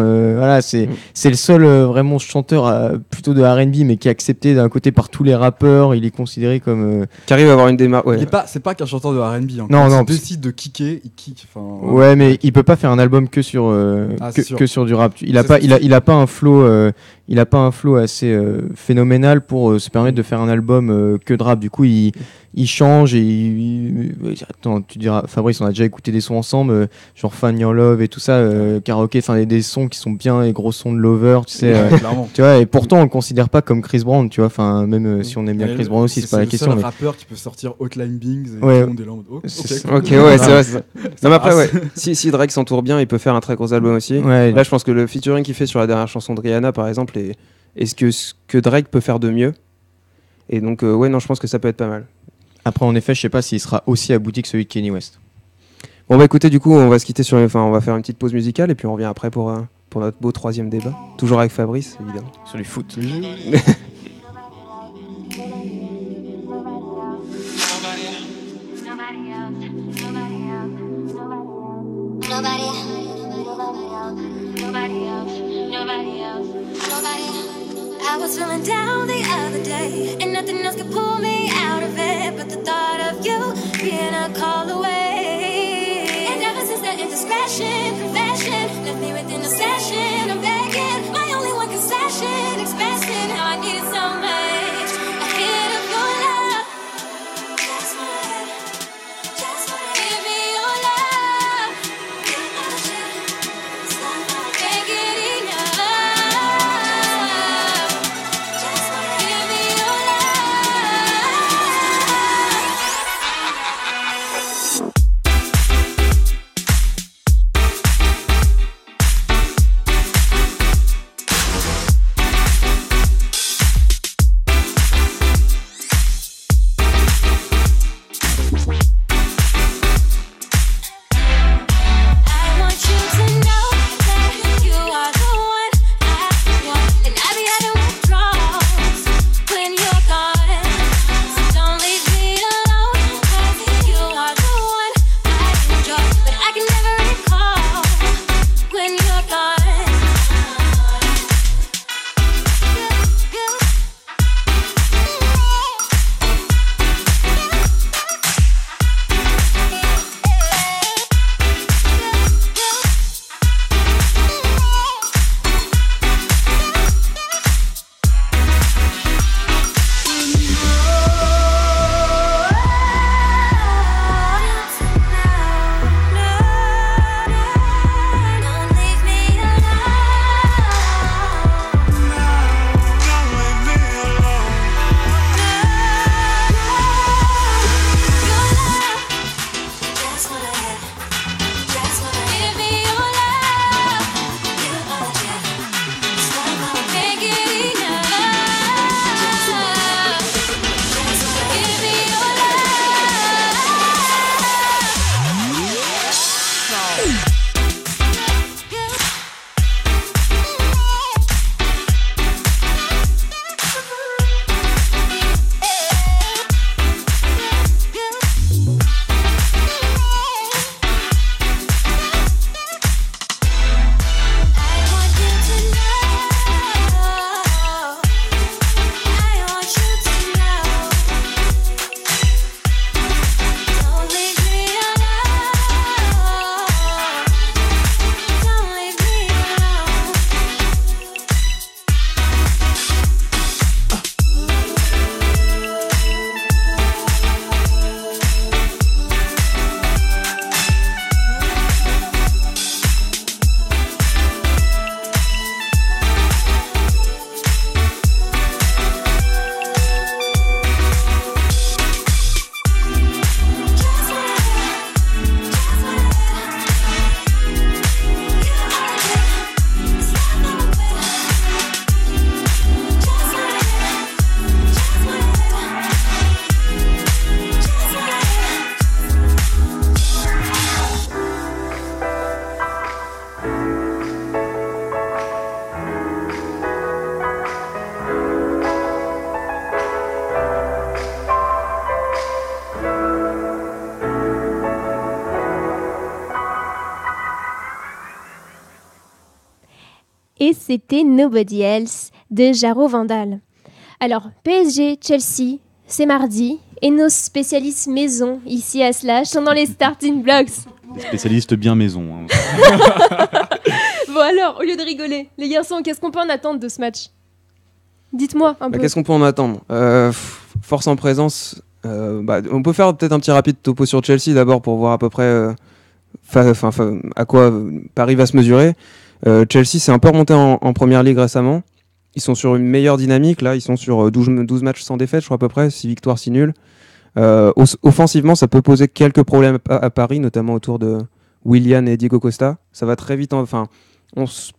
C'est le seul vraiment chanteur plutôt de R&B, mais qui est accepté d'un côté par tous les rappeurs. Il est considéré comme qui arrive à avoir une démarche. Ouais. C'est pas qu'un chanteur de R&B. Hein. Non. Décide de kicker, il kick. Ouais, mais il peut pas faire un album que sur que sur du rap. Il a pas un flow assez phénoménal pour se permettre de faire un album que de rap. Du coup, il change et attends, tu diras Fabrice, on a déjà écouté des sons ensemble, genre Fan Your Love et tout ça, karaoké, enfin des sons qui sont bien, les gros sons de Lover, tu sais. Tu vois, et pourtant on le considère pas comme Chris Brown, tu vois, enfin même si on aime bien Chris Brown aussi, c'est pas la question. C'est le seul rappeur qui peut sortir Hotline Bling et ouais. tout le monde est là en mode Ok, ouais, c'est vrai. Non, mais après, si Drake s'entoure bien, il peut faire un très gros album aussi. Ouais, là, je pense que le featuring qu'il fait sur la dernière chanson de Rihanna, par exemple, est ce que Drake peut faire de mieux. Et donc, je pense que ça peut être pas mal. Après, en effet, je sais pas s'il sera aussi abouti que celui de Kanye West. Bon bah écoutez, du coup, on va se quitter on va faire une petite pause musicale et puis on revient après pour notre beau troisième débat. Toujours avec Fabrice, évidemment. Sur les foot. I was feeling down the other day, and nothing else could pull me out of it but the thought of you being a call away. And ever since that indiscretion, confession left me within a session. I'm begging, my only one concession, expressing how I needed so much. A hit of your love, just wanna give me your love. Can't get enough. Give me your I want you to know that you are the one I want, and I be having withdrawals when you're gone. So don't leave me alone, 'cause you are the one I enjoy, but I can never recall when you're gone. Don't leave me Et c'était Nobody Else de Jaro Vandal. Alors, PSG, Chelsea, c'est mardi. Et nos spécialistes maison, ici à Slash, sont dans les starting blocks. Les spécialistes bien maison. Hein. Bon alors, au lieu de rigoler, les garçons, qu'est-ce qu'on peut en attendre de ce match ? Dites-moi un peu. Qu'est-ce qu'on peut en attendre ? Force en présence. On peut faire peut-être un petit rapide topo sur Chelsea d'abord pour voir à peu près à quoi Paris va se mesurer. Chelsea s'est un peu remonté en Première Ligue récemment. Ils sont sur une meilleure dynamique. Là, ils sont sur 12 matchs sans défaite, je crois à peu près, 6 victoires, 6 nuls. Offensivement, ça peut poser quelques problèmes à Paris, notamment autour de Willian et Diego Costa. Ça va très vite. On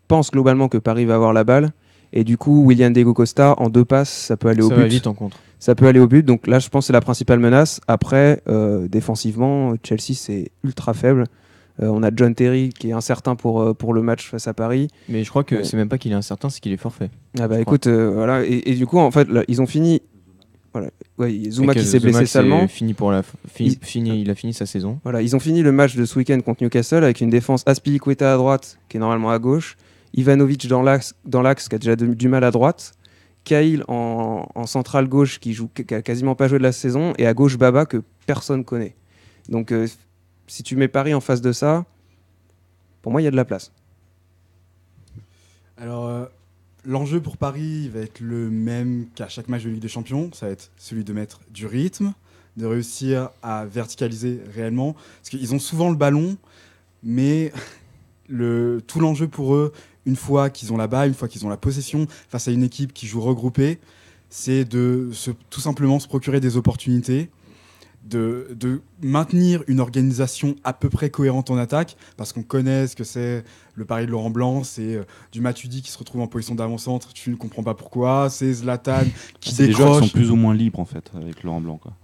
pense globalement que Paris va avoir la balle. Et du coup, Willian Diego Costa, en 2 passes, ça peut aller au but. Ça va vite en contre. ça peut aller au but. Donc là, je pense que c'est la principale menace. Après, défensivement, Chelsea, c'est ultra faible. On a John Terry qui est incertain pour le match face à Paris. Mais je crois que c'est même pas qu'il est incertain, c'est qu'il est forfait. Ah bah écoute, voilà. Et du coup, en fait, là, ils ont fini. Voilà. Ouais, Zuma qui s'est blessé salement. Il a fini sa saison. Voilà, ils ont fini le match de ce week-end contre Newcastle avec une défense Azpilicueta à droite, qui est normalement à gauche, Ivanovic dans l'axe qui a déjà du mal à droite, Cahill en centrale gauche qui a quasiment pas joué de la saison, et à gauche Baba que personne connaît. Donc si tu mets Paris en face de ça, pour moi il y a de la place. Alors l'enjeu pour Paris va être le même qu'à chaque match de Ligue des Champions, ça va être celui de mettre du rythme, de réussir à verticaliser réellement, parce qu'ils ont souvent le ballon, mais tout l'enjeu pour eux, une fois qu'ils ont la balle, une fois qu'ils ont la possession, face à une équipe qui joue regroupée, c'est de tout simplement se procurer des opportunités, de maintenir une organisation à peu près cohérente en attaque, parce qu'on connaît ce que c'est le pari de Laurent Blanc, c'est du Matuidi qui se retrouve en position d'avant-centre, tu ne comprends pas pourquoi, c'est Zlatan qui c'est des joueurs décroche. qui sont plus ou moins libres en fait avec Laurent Blanc, quoi.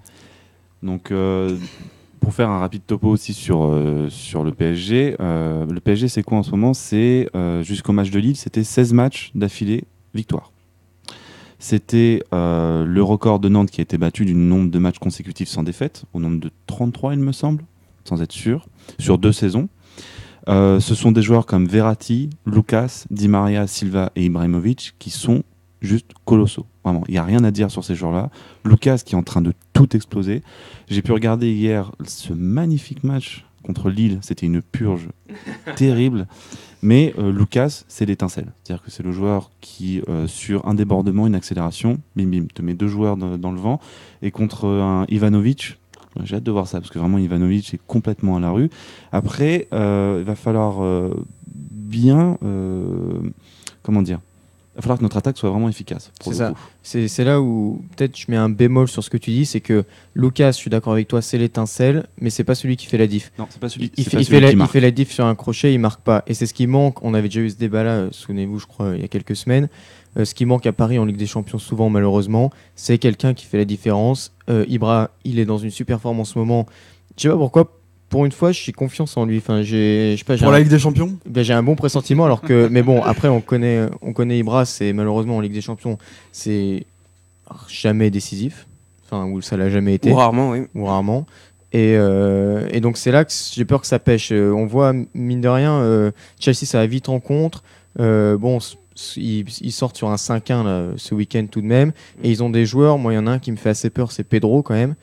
Donc pour faire un rapide topo aussi sur le PSG, le PSG c'est quoi en ce moment? C'est jusqu'au match de Lille, c'était 16 matchs d'affilée victoire. C'était le record de Nantes qui a été battu du nombre de matchs consécutifs sans défaite, au nombre de 33 il me semble, sans être sûr, sur 2 saisons. Ce sont des joueurs comme Verratti, Lucas, Di Maria, Silva et Ibrahimovic qui sont juste colossaux. Vraiment, il n'y a rien à dire sur ces joueurs-là. Lucas qui est en train de tout exploser. J'ai pu regarder hier ce magnifique match contre Lille. C'était une purge terrible. Mais Lucas, c'est l'étincelle. C'est-à-dire que c'est le joueur qui, sur un débordement, une accélération, bim bim, te met 2 joueurs dans le vent. Et contre un Ivanovic, j'ai hâte de voir ça, parce que vraiment Ivanovic est complètement à la rue. Après, il va falloir bien... comment dire ? Il va falloir que notre attaque soit vraiment efficace. C'est ça. C'est là où peut-être je mets un bémol sur ce que tu dis, c'est que Lucas, je suis d'accord avec toi, c'est l'étincelle, mais c'est pas celui qui fait la diff. Non, c'est pas celui, il c'est pas celui qui marque. Il fait la diff sur un crochet, il marque pas. Et c'est ce qui manque. On avait déjà eu ce débat-là, souvenez-vous, je crois, il y a quelques semaines. Ce qui manque à Paris en Ligue des Champions souvent, malheureusement, c'est quelqu'un qui fait la différence. Ibra, il est dans une super forme en ce moment. Je sais pas pourquoi. Pour une fois, je suis confiance en lui. Enfin, je sais pas. Pour la Ligue des Champions, j'ai un bon pressentiment, alors que. Mais bon, après, on connaît Ibra, c'est malheureusement en Ligue des Champions, c'est jamais décisif. Enfin, où ça l'a jamais été. Ou rarement, oui. Ou rarement. Et donc, c'est là que j'ai peur que ça pêche. On voit, mine de rien, Chelsea, ça va vite en contre. Bon, ils sortent sur un 5-1 là, ce week-end tout de même. Et ils ont des joueurs. Moi, il y en a un qui me fait assez peur, c'est Pedro quand même.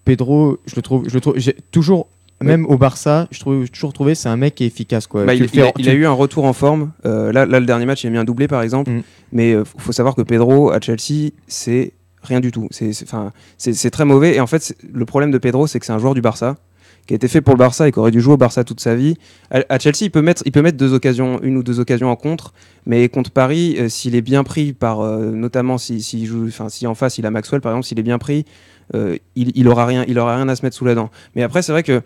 Pedro, je le trouve j'ai toujours. Même au Barça, j'ai toujours trouvé c'est un mec qui est efficace, quoi. Bah, il a eu un retour en forme. Là, le dernier match, il a mis un doublé par exemple. Mais faut savoir que Pedro à Chelsea, c'est rien du tout. C'est très mauvais. Et en fait, le problème de Pedro, c'est que c'est un joueur du Barça qui a été fait pour le Barça et qui aurait dû jouer au Barça toute sa vie. À Chelsea, il peut mettre une ou deux occasions en contre, mais contre Paris, s'il est bien pris par, notamment si en face il a Maxwell par exemple, s'il est bien pris, il aura rien à se mettre sous la dent. Mais après, c'est vrai que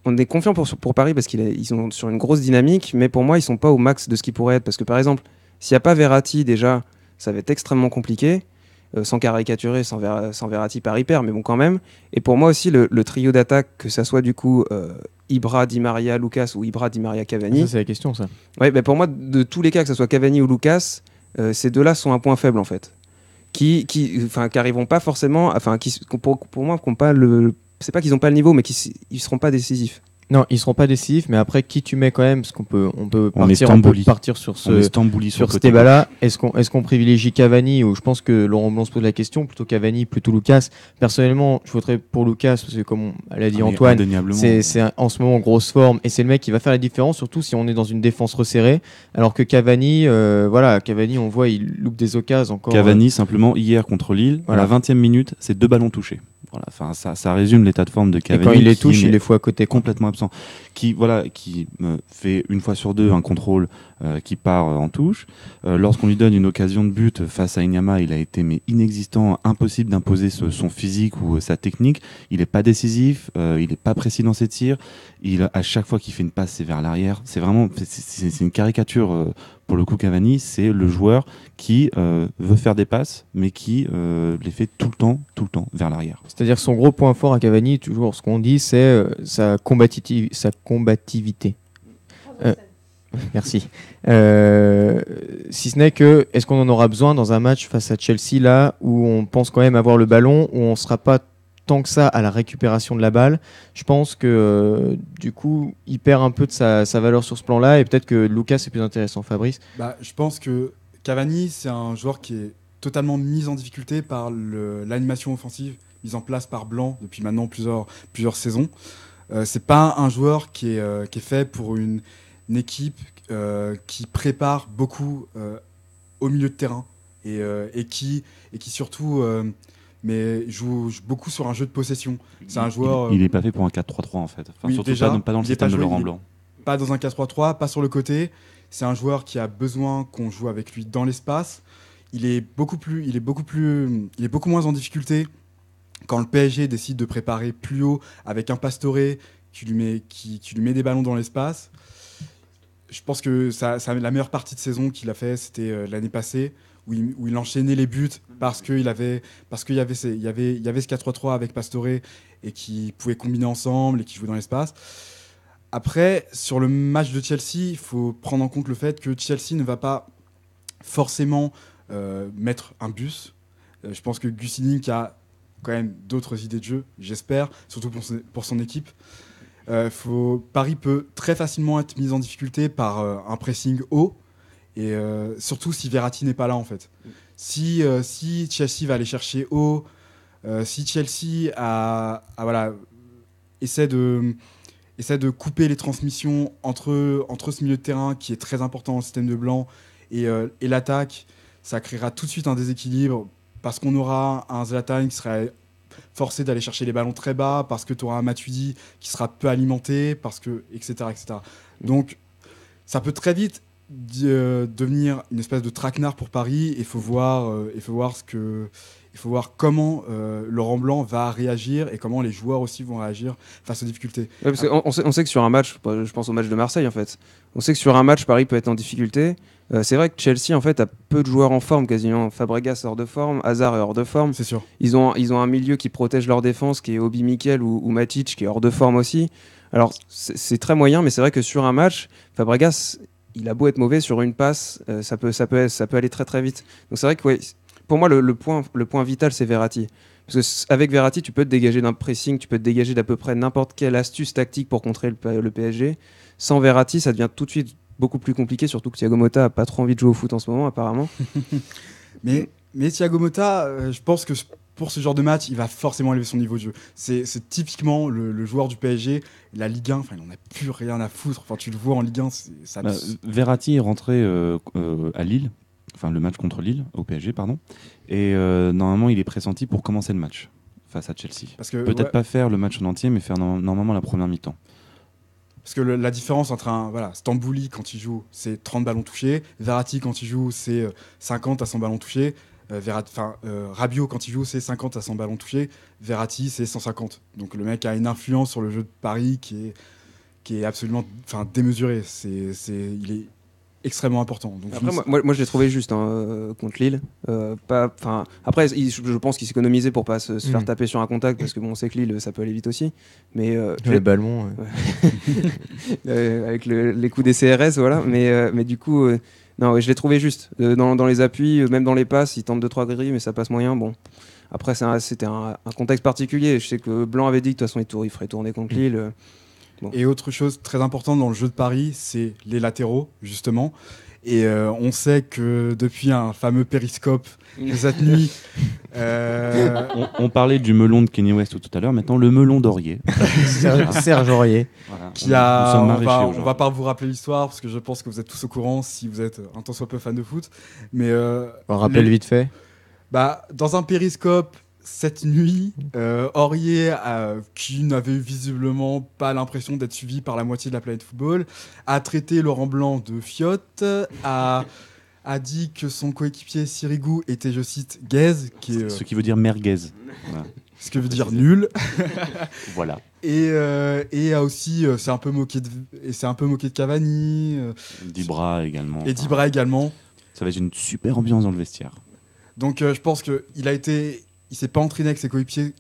on est confiant pour Paris parce qu'ils sont sur une grosse dynamique, mais pour moi, ils sont pas au max de ce qu'ils pourraient être. Parce que par exemple, s'il n'y a pas Verratti, déjà, ça va être extrêmement compliqué. Sans caricaturer, sans Verratti, Paris perd, mais bon, quand même. Et pour moi aussi, le trio d'attaque, que ça soit du coup Ibra, Di Maria, Lucas ou Ibra, Di Maria, Cavani. Ça, c'est la question, ça. Ouais, bah, pour moi, de tous les cas, que ce soit Cavani ou Lucas, ces deux-là sont un point faible en fait. Qui arriveront pas forcément, pour moi, qui n'ont pas le. C'est pas qu'ils n'ont pas le niveau, mais ils seront pas décisifs. Non, ils seront pas décisifs, mais après, qui tu mets quand même, parce qu'on peut partir sur ce débat-là. Est-ce qu'on privilégie Cavani, ou je pense que Laurent Blanc se pose la question, plutôt Cavani, plutôt Lucas. Personnellement, je voterais pour Lucas, parce que comme l'a dit Antoine, c'est en ce moment en grosse forme, et c'est le mec qui va faire la différence, surtout si on est dans une défense resserrée, alors que Cavani, Cavani, on voit, il loupe des occasions encore. Cavani, simplement, hier contre Lille, à la 20e minute, c'est 2 ballons touchés. Voilà, ça résume l'état de forme de Cavani. Et quand il les touche, il est fou à côté. Complètement absent. Qui fait une fois sur deux un contrôle qui part en touche. Lorsqu'on lui donne une occasion de but face à Inyama, il a été inexistant, impossible d'imposer son physique ou sa technique. Il n'est pas décisif, il n'est pas précis dans ses tirs. À chaque fois qu'il fait une passe, c'est vers l'arrière. C'est vraiment, c'est une caricature pour le coup, Cavani, c'est le joueur qui veut faire des passes, mais qui les fait tout le temps vers l'arrière. C'est-à-dire son gros point fort à Cavani, toujours ce qu'on dit, c'est sa combativité. Merci. Si ce n'est que, est-ce qu'on en aura besoin dans un match face à Chelsea, là, où on pense quand même avoir le ballon, où on ne sera pas tant que ça à la récupération de la balle? Je pense que du coup, il perd un peu de sa valeur sur ce plan-là, et peut-être que Lucas est plus intéressant. Fabrice? Je pense que Cavani, c'est un joueur qui est totalement mis en difficulté par l'animation offensive mise en place par Blanc depuis maintenant plusieurs saisons. C'est pas un joueur qui est fait pour une équipe qui prépare beaucoup au milieu de terrain et qui surtout joue beaucoup sur un jeu de possession. C'est un joueur. Il n'est pas fait pour un 4-3-3 en fait. Enfin, oui, surtout déjà, pas dans le système de Laurent Blanc. Pas dans un 4-3-3, pas sur le côté. C'est un joueur qui a besoin qu'on joue avec lui dans l'espace. Il est beaucoup moins en difficulté quand le PSG décide de préparer plus haut avec un Pastore qui lui met des ballons dans l'espace. Je pense que la meilleure partie de saison qu'il a fait, c'était l'année passée, où il enchaînait les buts parce qu'il y avait ce 4-3-3 avec Pastore et qui pouvaient combiner ensemble et qui jouaient dans l'espace. Après, sur le match de Chelsea, il faut prendre en compte le fait que Chelsea ne va pas forcément mettre un bus. Je pense que Gus Hiddink a quand même d'autres idées de jeu, j'espère, surtout pour son équipe. Paris peut très facilement être mis en difficulté par un pressing haut, et surtout si Verratti n'est pas là en fait. Si Chelsea va aller chercher haut, si Chelsea essaie de couper les transmissions entre ce milieu de terrain qui est très important dans le système de Blanc et l'attaque, ça créera tout de suite un déséquilibre parce qu'on aura un Zlatan qui sera forcé d'aller chercher les ballons très bas, parce que tu auras un Matuidi qui sera peu alimenté, etc. Donc ça peut très vite devenir une espèce de traquenard pour Paris, et il faut voir comment Laurent Blanc va réagir et comment les joueurs aussi vont réagir face aux difficultés. Ouais, parce on sait que sur un match, je pense au match de Marseille en fait, on sait que sur un match Paris peut être en difficulté. C'est vrai que Chelsea en fait a peu de joueurs en forme quasiment. Fabregas hors de forme, Hazard est hors de forme. C'est sûr. Ils ont un milieu qui protège leur défense qui est Obi Mikel ou Matic qui est hors de forme aussi. Alors c'est très moyen, mais c'est vrai que sur un match, Fabregas il a beau être mauvais sur une passe, ça peut aller très très vite. Donc c'est vrai que pour moi le point vital c'est Verratti. Parce qu'avec Verratti tu peux te dégager d'un pressing, tu peux te dégager d'à peu près n'importe quelle astuce tactique pour contrer le PSG. Sans Verratti ça devient tout de suite beaucoup plus compliqué, surtout que Thiago Motta a pas trop envie de jouer au foot en ce moment apparemment. mais Thiago Motta, je pense que pour ce genre de match, il va forcément élever son niveau de jeu. C'est typiquement le joueur du PSG, la Ligue 1, il n'en a plus rien à foutre. Enfin, tu le vois en Ligue 1, Verratti est rentré à Lille, enfin le match contre Lille, au PSG, pardon, et normalement il est pressenti pour commencer le match face à Chelsea. Peut-être pas faire le match en entier, mais faire normalement la première mi-temps. Parce que la différence entre Stambouli quand il joue, c'est 30 ballons touchés. Verratti quand il joue, c'est 50 à 100 ballons touchés. Rabiot quand il joue, c'est 50 à 100 ballons touchés. Verratti, c'est 150. Donc le mec a une influence sur le jeu de Paris qui est absolument démesurée. Il est extrêmement important. Donc, après, moi je l'ai trouvé juste contre Lille. Après, je pense qu'il s'économisait pour pas se faire taper sur un contact, parce que on sait que Lille ça peut aller vite aussi. Mais les ballons, avec les coups des CRS, voilà. Mais du coup, non, je l'ai trouvé juste dans les appuis, même dans les passes, il tente 2-3 grilles, mais ça passe moyen. Bon, après c'était un contexte particulier. Je sais que Blanc avait dit que de toute façon il ferait tourner contre Lille. Bon. Et autre chose très importante dans le jeu de Paris, c'est les latéraux, justement. Et on sait que depuis un fameux périscope cette nuit... On parlait du melon de Kenny West tout à l'heure, maintenant le melon d'Aurier. Serge Aurier. Voilà, on va pas vous rappeler l'histoire, parce que je pense que vous êtes tous au courant si vous êtes un tant soit peu fan de foot. Mais, on rappelle vite fait. Dans un périscope... Cette nuit, Aurier, qui n'avait visiblement pas l'impression d'être suivi par la moitié de la planète football, a traité Laurent Blanc de fiotte, a dit que son coéquipier Sirigu était, je cite, gaze. Ce qui veut dire merguez. Voilà. ce que veut dire nul. Voilà. Et a aussi, c'est un peu moqué de Cavani. Dibra également. Et Dibra également. Ça va être une super ambiance dans le vestiaire. Donc je pense qu'il s'est pas entraîné avec ses coéquipiers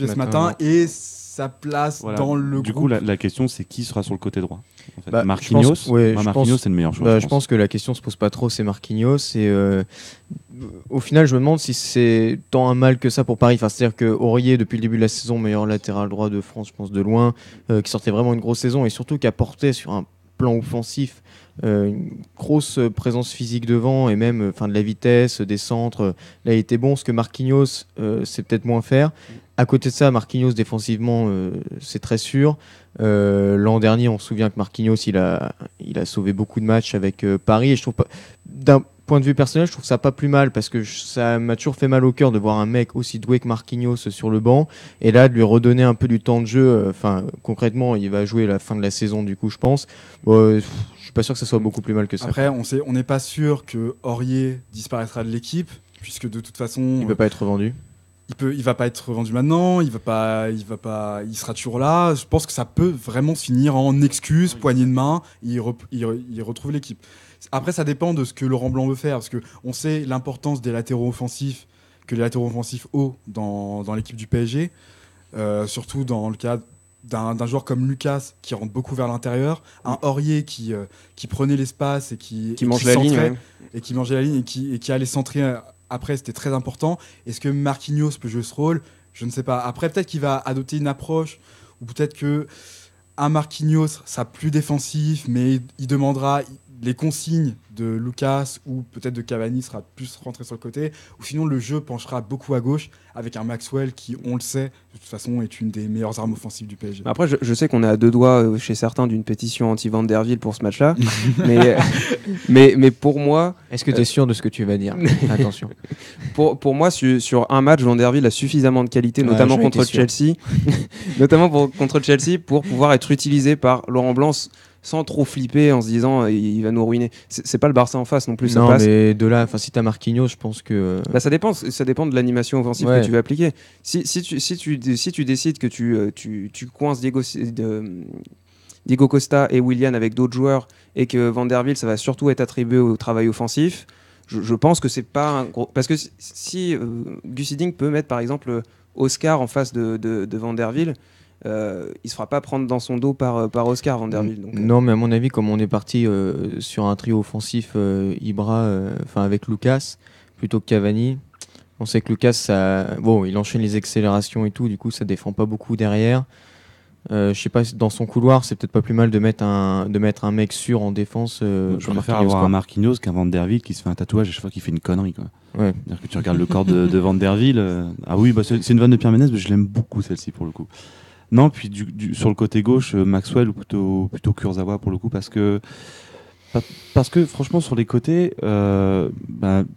ce matin, non. et sa place Voilà. dans le Du groupe. coup, la question, c'est qui sera sur le côté droit en fait. Bah, Marquinhos, je pense- ouais, je Marquinhos, pense- c'est le meilleur choix. Je pense que la question se pose pas trop, c'est Marquinhos. Et au final, je me demande si c'est tant un mal que ça pour Paris. Enfin, c'est-à-dire que Aurier, depuis le début de la saison, meilleur latéral droit de France, je pense de loin, qui sortait vraiment une grosse saison et surtout qui apportait sur un plan offensif une grosse présence physique devant et même de la vitesse, des centres. Là, il était bon. Ce que Marquinhos, c'est peut-être moins faire. À côté de ça, Marquinhos défensivement, c'est très sûr. L'an dernier, on se souvient que Marquinhos, il a sauvé beaucoup de matchs avec Paris. Et je trouve pas, d'un point de vue personnel, je trouve ça pas plus mal parce que ça m'a toujours fait mal au cœur de voir un mec aussi doué que Marquinhos sur le banc. Et là, de lui redonner un peu du temps de jeu. Concrètement, il va jouer la fin de la saison, du coup, je pense. Je suis pas sûr que ça soit beaucoup plus mal que ça. Après, on n'est pas sûr que Aurier disparaîtra de l'équipe, puisque de toute façon, Il peut pas être vendu. il va pas être vendu maintenant, il sera toujours là. Je pense que ça peut vraiment se finir en excuse, poignée de main, il retrouve l'équipe. Après, ça dépend de ce que Laurent Blanc veut faire, parce que on sait l'importance des latéraux offensifs, que les latéraux offensifs hauts dans l'équipe du PSG, surtout dans le cas d'un joueur comme Lucas qui rentre beaucoup vers l'intérieur, un Aurier qui prenait l'espace et qui mangeait la ligne, centrait, ouais. et qui mangeait la ligne et qui allait centrer après, c'était très important. Est-ce que Marquinhos peut jouer ce rôle ? Je ne sais pas. Après, peut-être qu'il va adopter une approche, ou peut-être que un Marquinhos sera plus défensif, mais il demandera les consignes de Lucas ou peut-être de Cavani, sera plus rentré sur le côté, ou sinon le jeu penchera beaucoup à gauche avec un Maxwell qui, on le sait, de toute façon est une des meilleures armes offensives du PSG. Après, je sais qu'on est à deux doigts chez certains d'une pétition anti-Van der Ville pour ce match-là, mais pour moi, Est-ce que tu es sûr de ce que tu vas dire ? Attention. pour moi, sur un match, Van der Ville a suffisamment de qualité, Ouais, notamment j'en contre étais sûr. Chelsea, contre Chelsea, pour pouvoir être utilisé par Laurent Blanc sans trop flipper en se disant il va nous ruiner. C'est pas le Barça en face non plus, ça Non, passe. mais de là, si t'as Marquinhos, je pense que. Bah, ça dépend de l'animation offensive Ouais. que tu veux appliquer. Si tu décides que tu coinces Diego Costa et Willian avec d'autres joueurs et que Van der Ville, ça va surtout être attribué au travail offensif, je pense que c'est pas un gros... Parce que si Gus Hiddink peut mettre par exemple Oscar en face de Van der Ville, il se fera pas prendre dans son dos par Oscar Van der Ville. Donc, Non, mais à mon avis, comme on est parti sur un trio offensif Ibra, avec Lucas plutôt que Cavani, on sait que Lucas, il enchaîne les accélérations et tout, du coup, ça défend pas beaucoup derrière. Je sais pas, dans son couloir, c'est peut-être pas plus mal de mettre un mec sûr en défense. Je comme préfère Marquinhos, avoir quoi. un Marquinhos qu'un Van der Ville qui se fait un tatouage à chaque fois qu'il fait une connerie, quoi. Ouais. C'est-à-dire que tu regardes le corps de Van der Ville. Ah oui, c'est une vanne de Pierre Ménès, mais je l'aime beaucoup celle-ci pour le coup. Non, puis sur le côté gauche, Maxwell ou plutôt Kurzawa pour le coup, parce que franchement sur les côtés,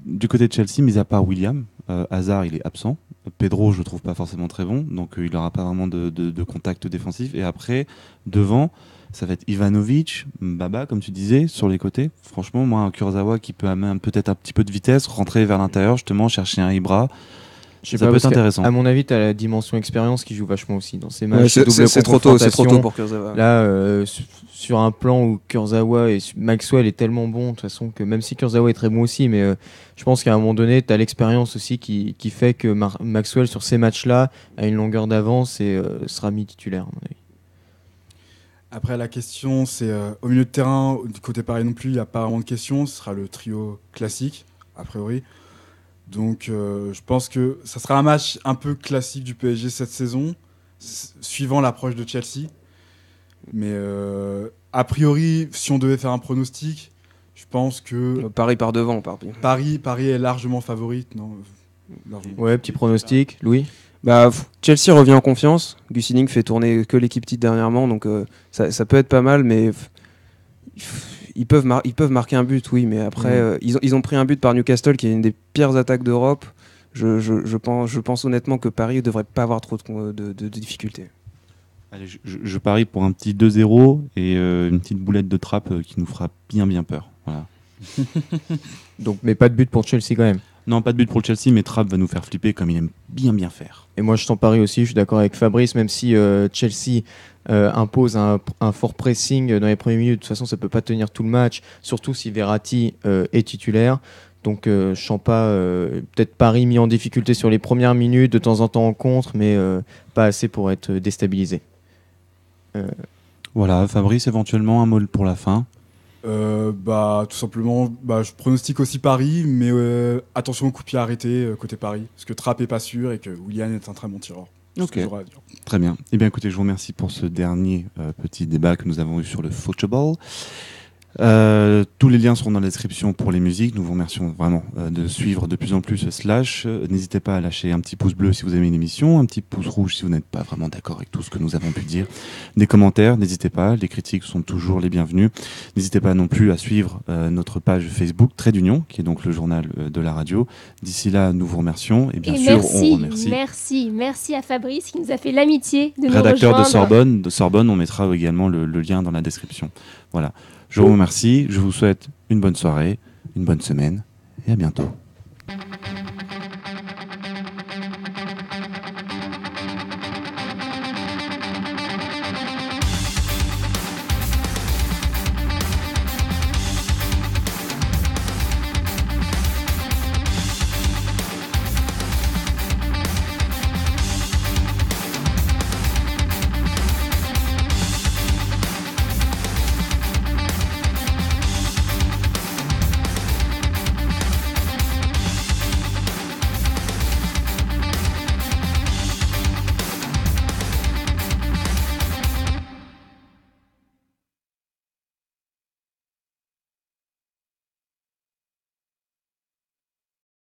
du côté de Chelsea, mis à part William, Hazard il est absent. Pedro je le trouve pas forcément très bon, donc il n'aura pas vraiment de contact défensif. Et après, devant, ça va être Ivanovic, Baba comme tu disais, sur les côtés. Franchement, moi un Kurzawa qui peut amener peut-être un petit peu de vitesse, rentrer vers l'intérieur, justement chercher un Ibra. Je sais Ça pas, peut parce être qu'à- intéressant. À mon avis, tu as la dimension expérience qui joue vachement aussi dans ces ouais, matchs. c'est trop tôt pour Kurzawa. Là, sur un plan où Kurzawa et Maxwell est tellement bon, de toute façon, que même si Kurzawa est très bon aussi, mais je pense qu'à un moment donné, tu as l'expérience aussi qui fait que Maxwell, sur ces matchs-là, a une longueur d'avance et sera mis titulaire, à mon avis. Après, la question, c'est au milieu de terrain, du côté Paris non plus, il n'y a pas vraiment de question. Ce sera le trio classique, a priori. Donc, je pense que ça sera un match un peu classique du PSG cette saison, suivant l'approche de Chelsea. Mais a priori, si on devait faire un pronostic, je pense que Paris par devant, Paris est largement favorite. Non, largement. Ouais, petit pronostic, Louis. Chelsea revient en confiance. Gus Hiddink fait tourner que l'équipe petite dernièrement, donc ça peut être pas mal, mais ils peuvent marquer un but, oui, mais après ils ont pris un but par Newcastle, qui est une des pires attaques d'Europe. Je pense honnêtement que Paris ne devrait pas avoir trop de difficultés. Allez, je parie pour un petit 2-0 et une petite boulette de trappe qui nous fera bien peur. Voilà. Donc, mais pas de but pour Chelsea quand même. Non, pas de but pour le Chelsea, mais Trapp va nous faire flipper comme il aime bien faire. Et moi, je sens Paris aussi, je suis d'accord avec Fabrice, même si Chelsea impose un fort pressing dans les premières minutes. De toute façon, ça ne peut pas tenir tout le match, surtout si Verratti est titulaire. Donc, je sens pas peut-être Paris mis en difficulté sur les premières minutes, de temps en temps en contre, mais pas assez pour être déstabilisé. Voilà, Fabrice, éventuellement un mot pour la fin. Tout simplement, je pronostique aussi Paris, mais attention aux coups de pied arrêtés côté Paris, parce que Trapp est pas sûr et que Willian est un très bon tireur. C'est ce que j'aurais à dire. Très bien. Eh bien, écoutez, je vous remercie pour ce dernier petit débat que nous avons eu sur le football. Tous les liens seront dans la description pour les musiques. Nous vous remercions vraiment de suivre de plus en plus Slash. N'hésitez pas à lâcher un petit pouce bleu si vous aimez l'émission, un petit pouce rouge si vous n'êtes pas vraiment d'accord avec tout ce que nous avons pu dire. Des commentaires, n'hésitez pas. Les critiques sont toujours les bienvenues. N'hésitez pas non plus à suivre notre page Facebook Trait d'Union, qui est donc le journal de la radio. D'ici là, nous vous remercions et bien sûr, on remercie. Merci à Fabrice qui nous a fait l'amitié de nous rédacteur rejoindre. de Sorbonne, on mettra également le lien dans la description. Voilà. Je vous remercie, je vous souhaite une bonne soirée, une bonne semaine et à bientôt.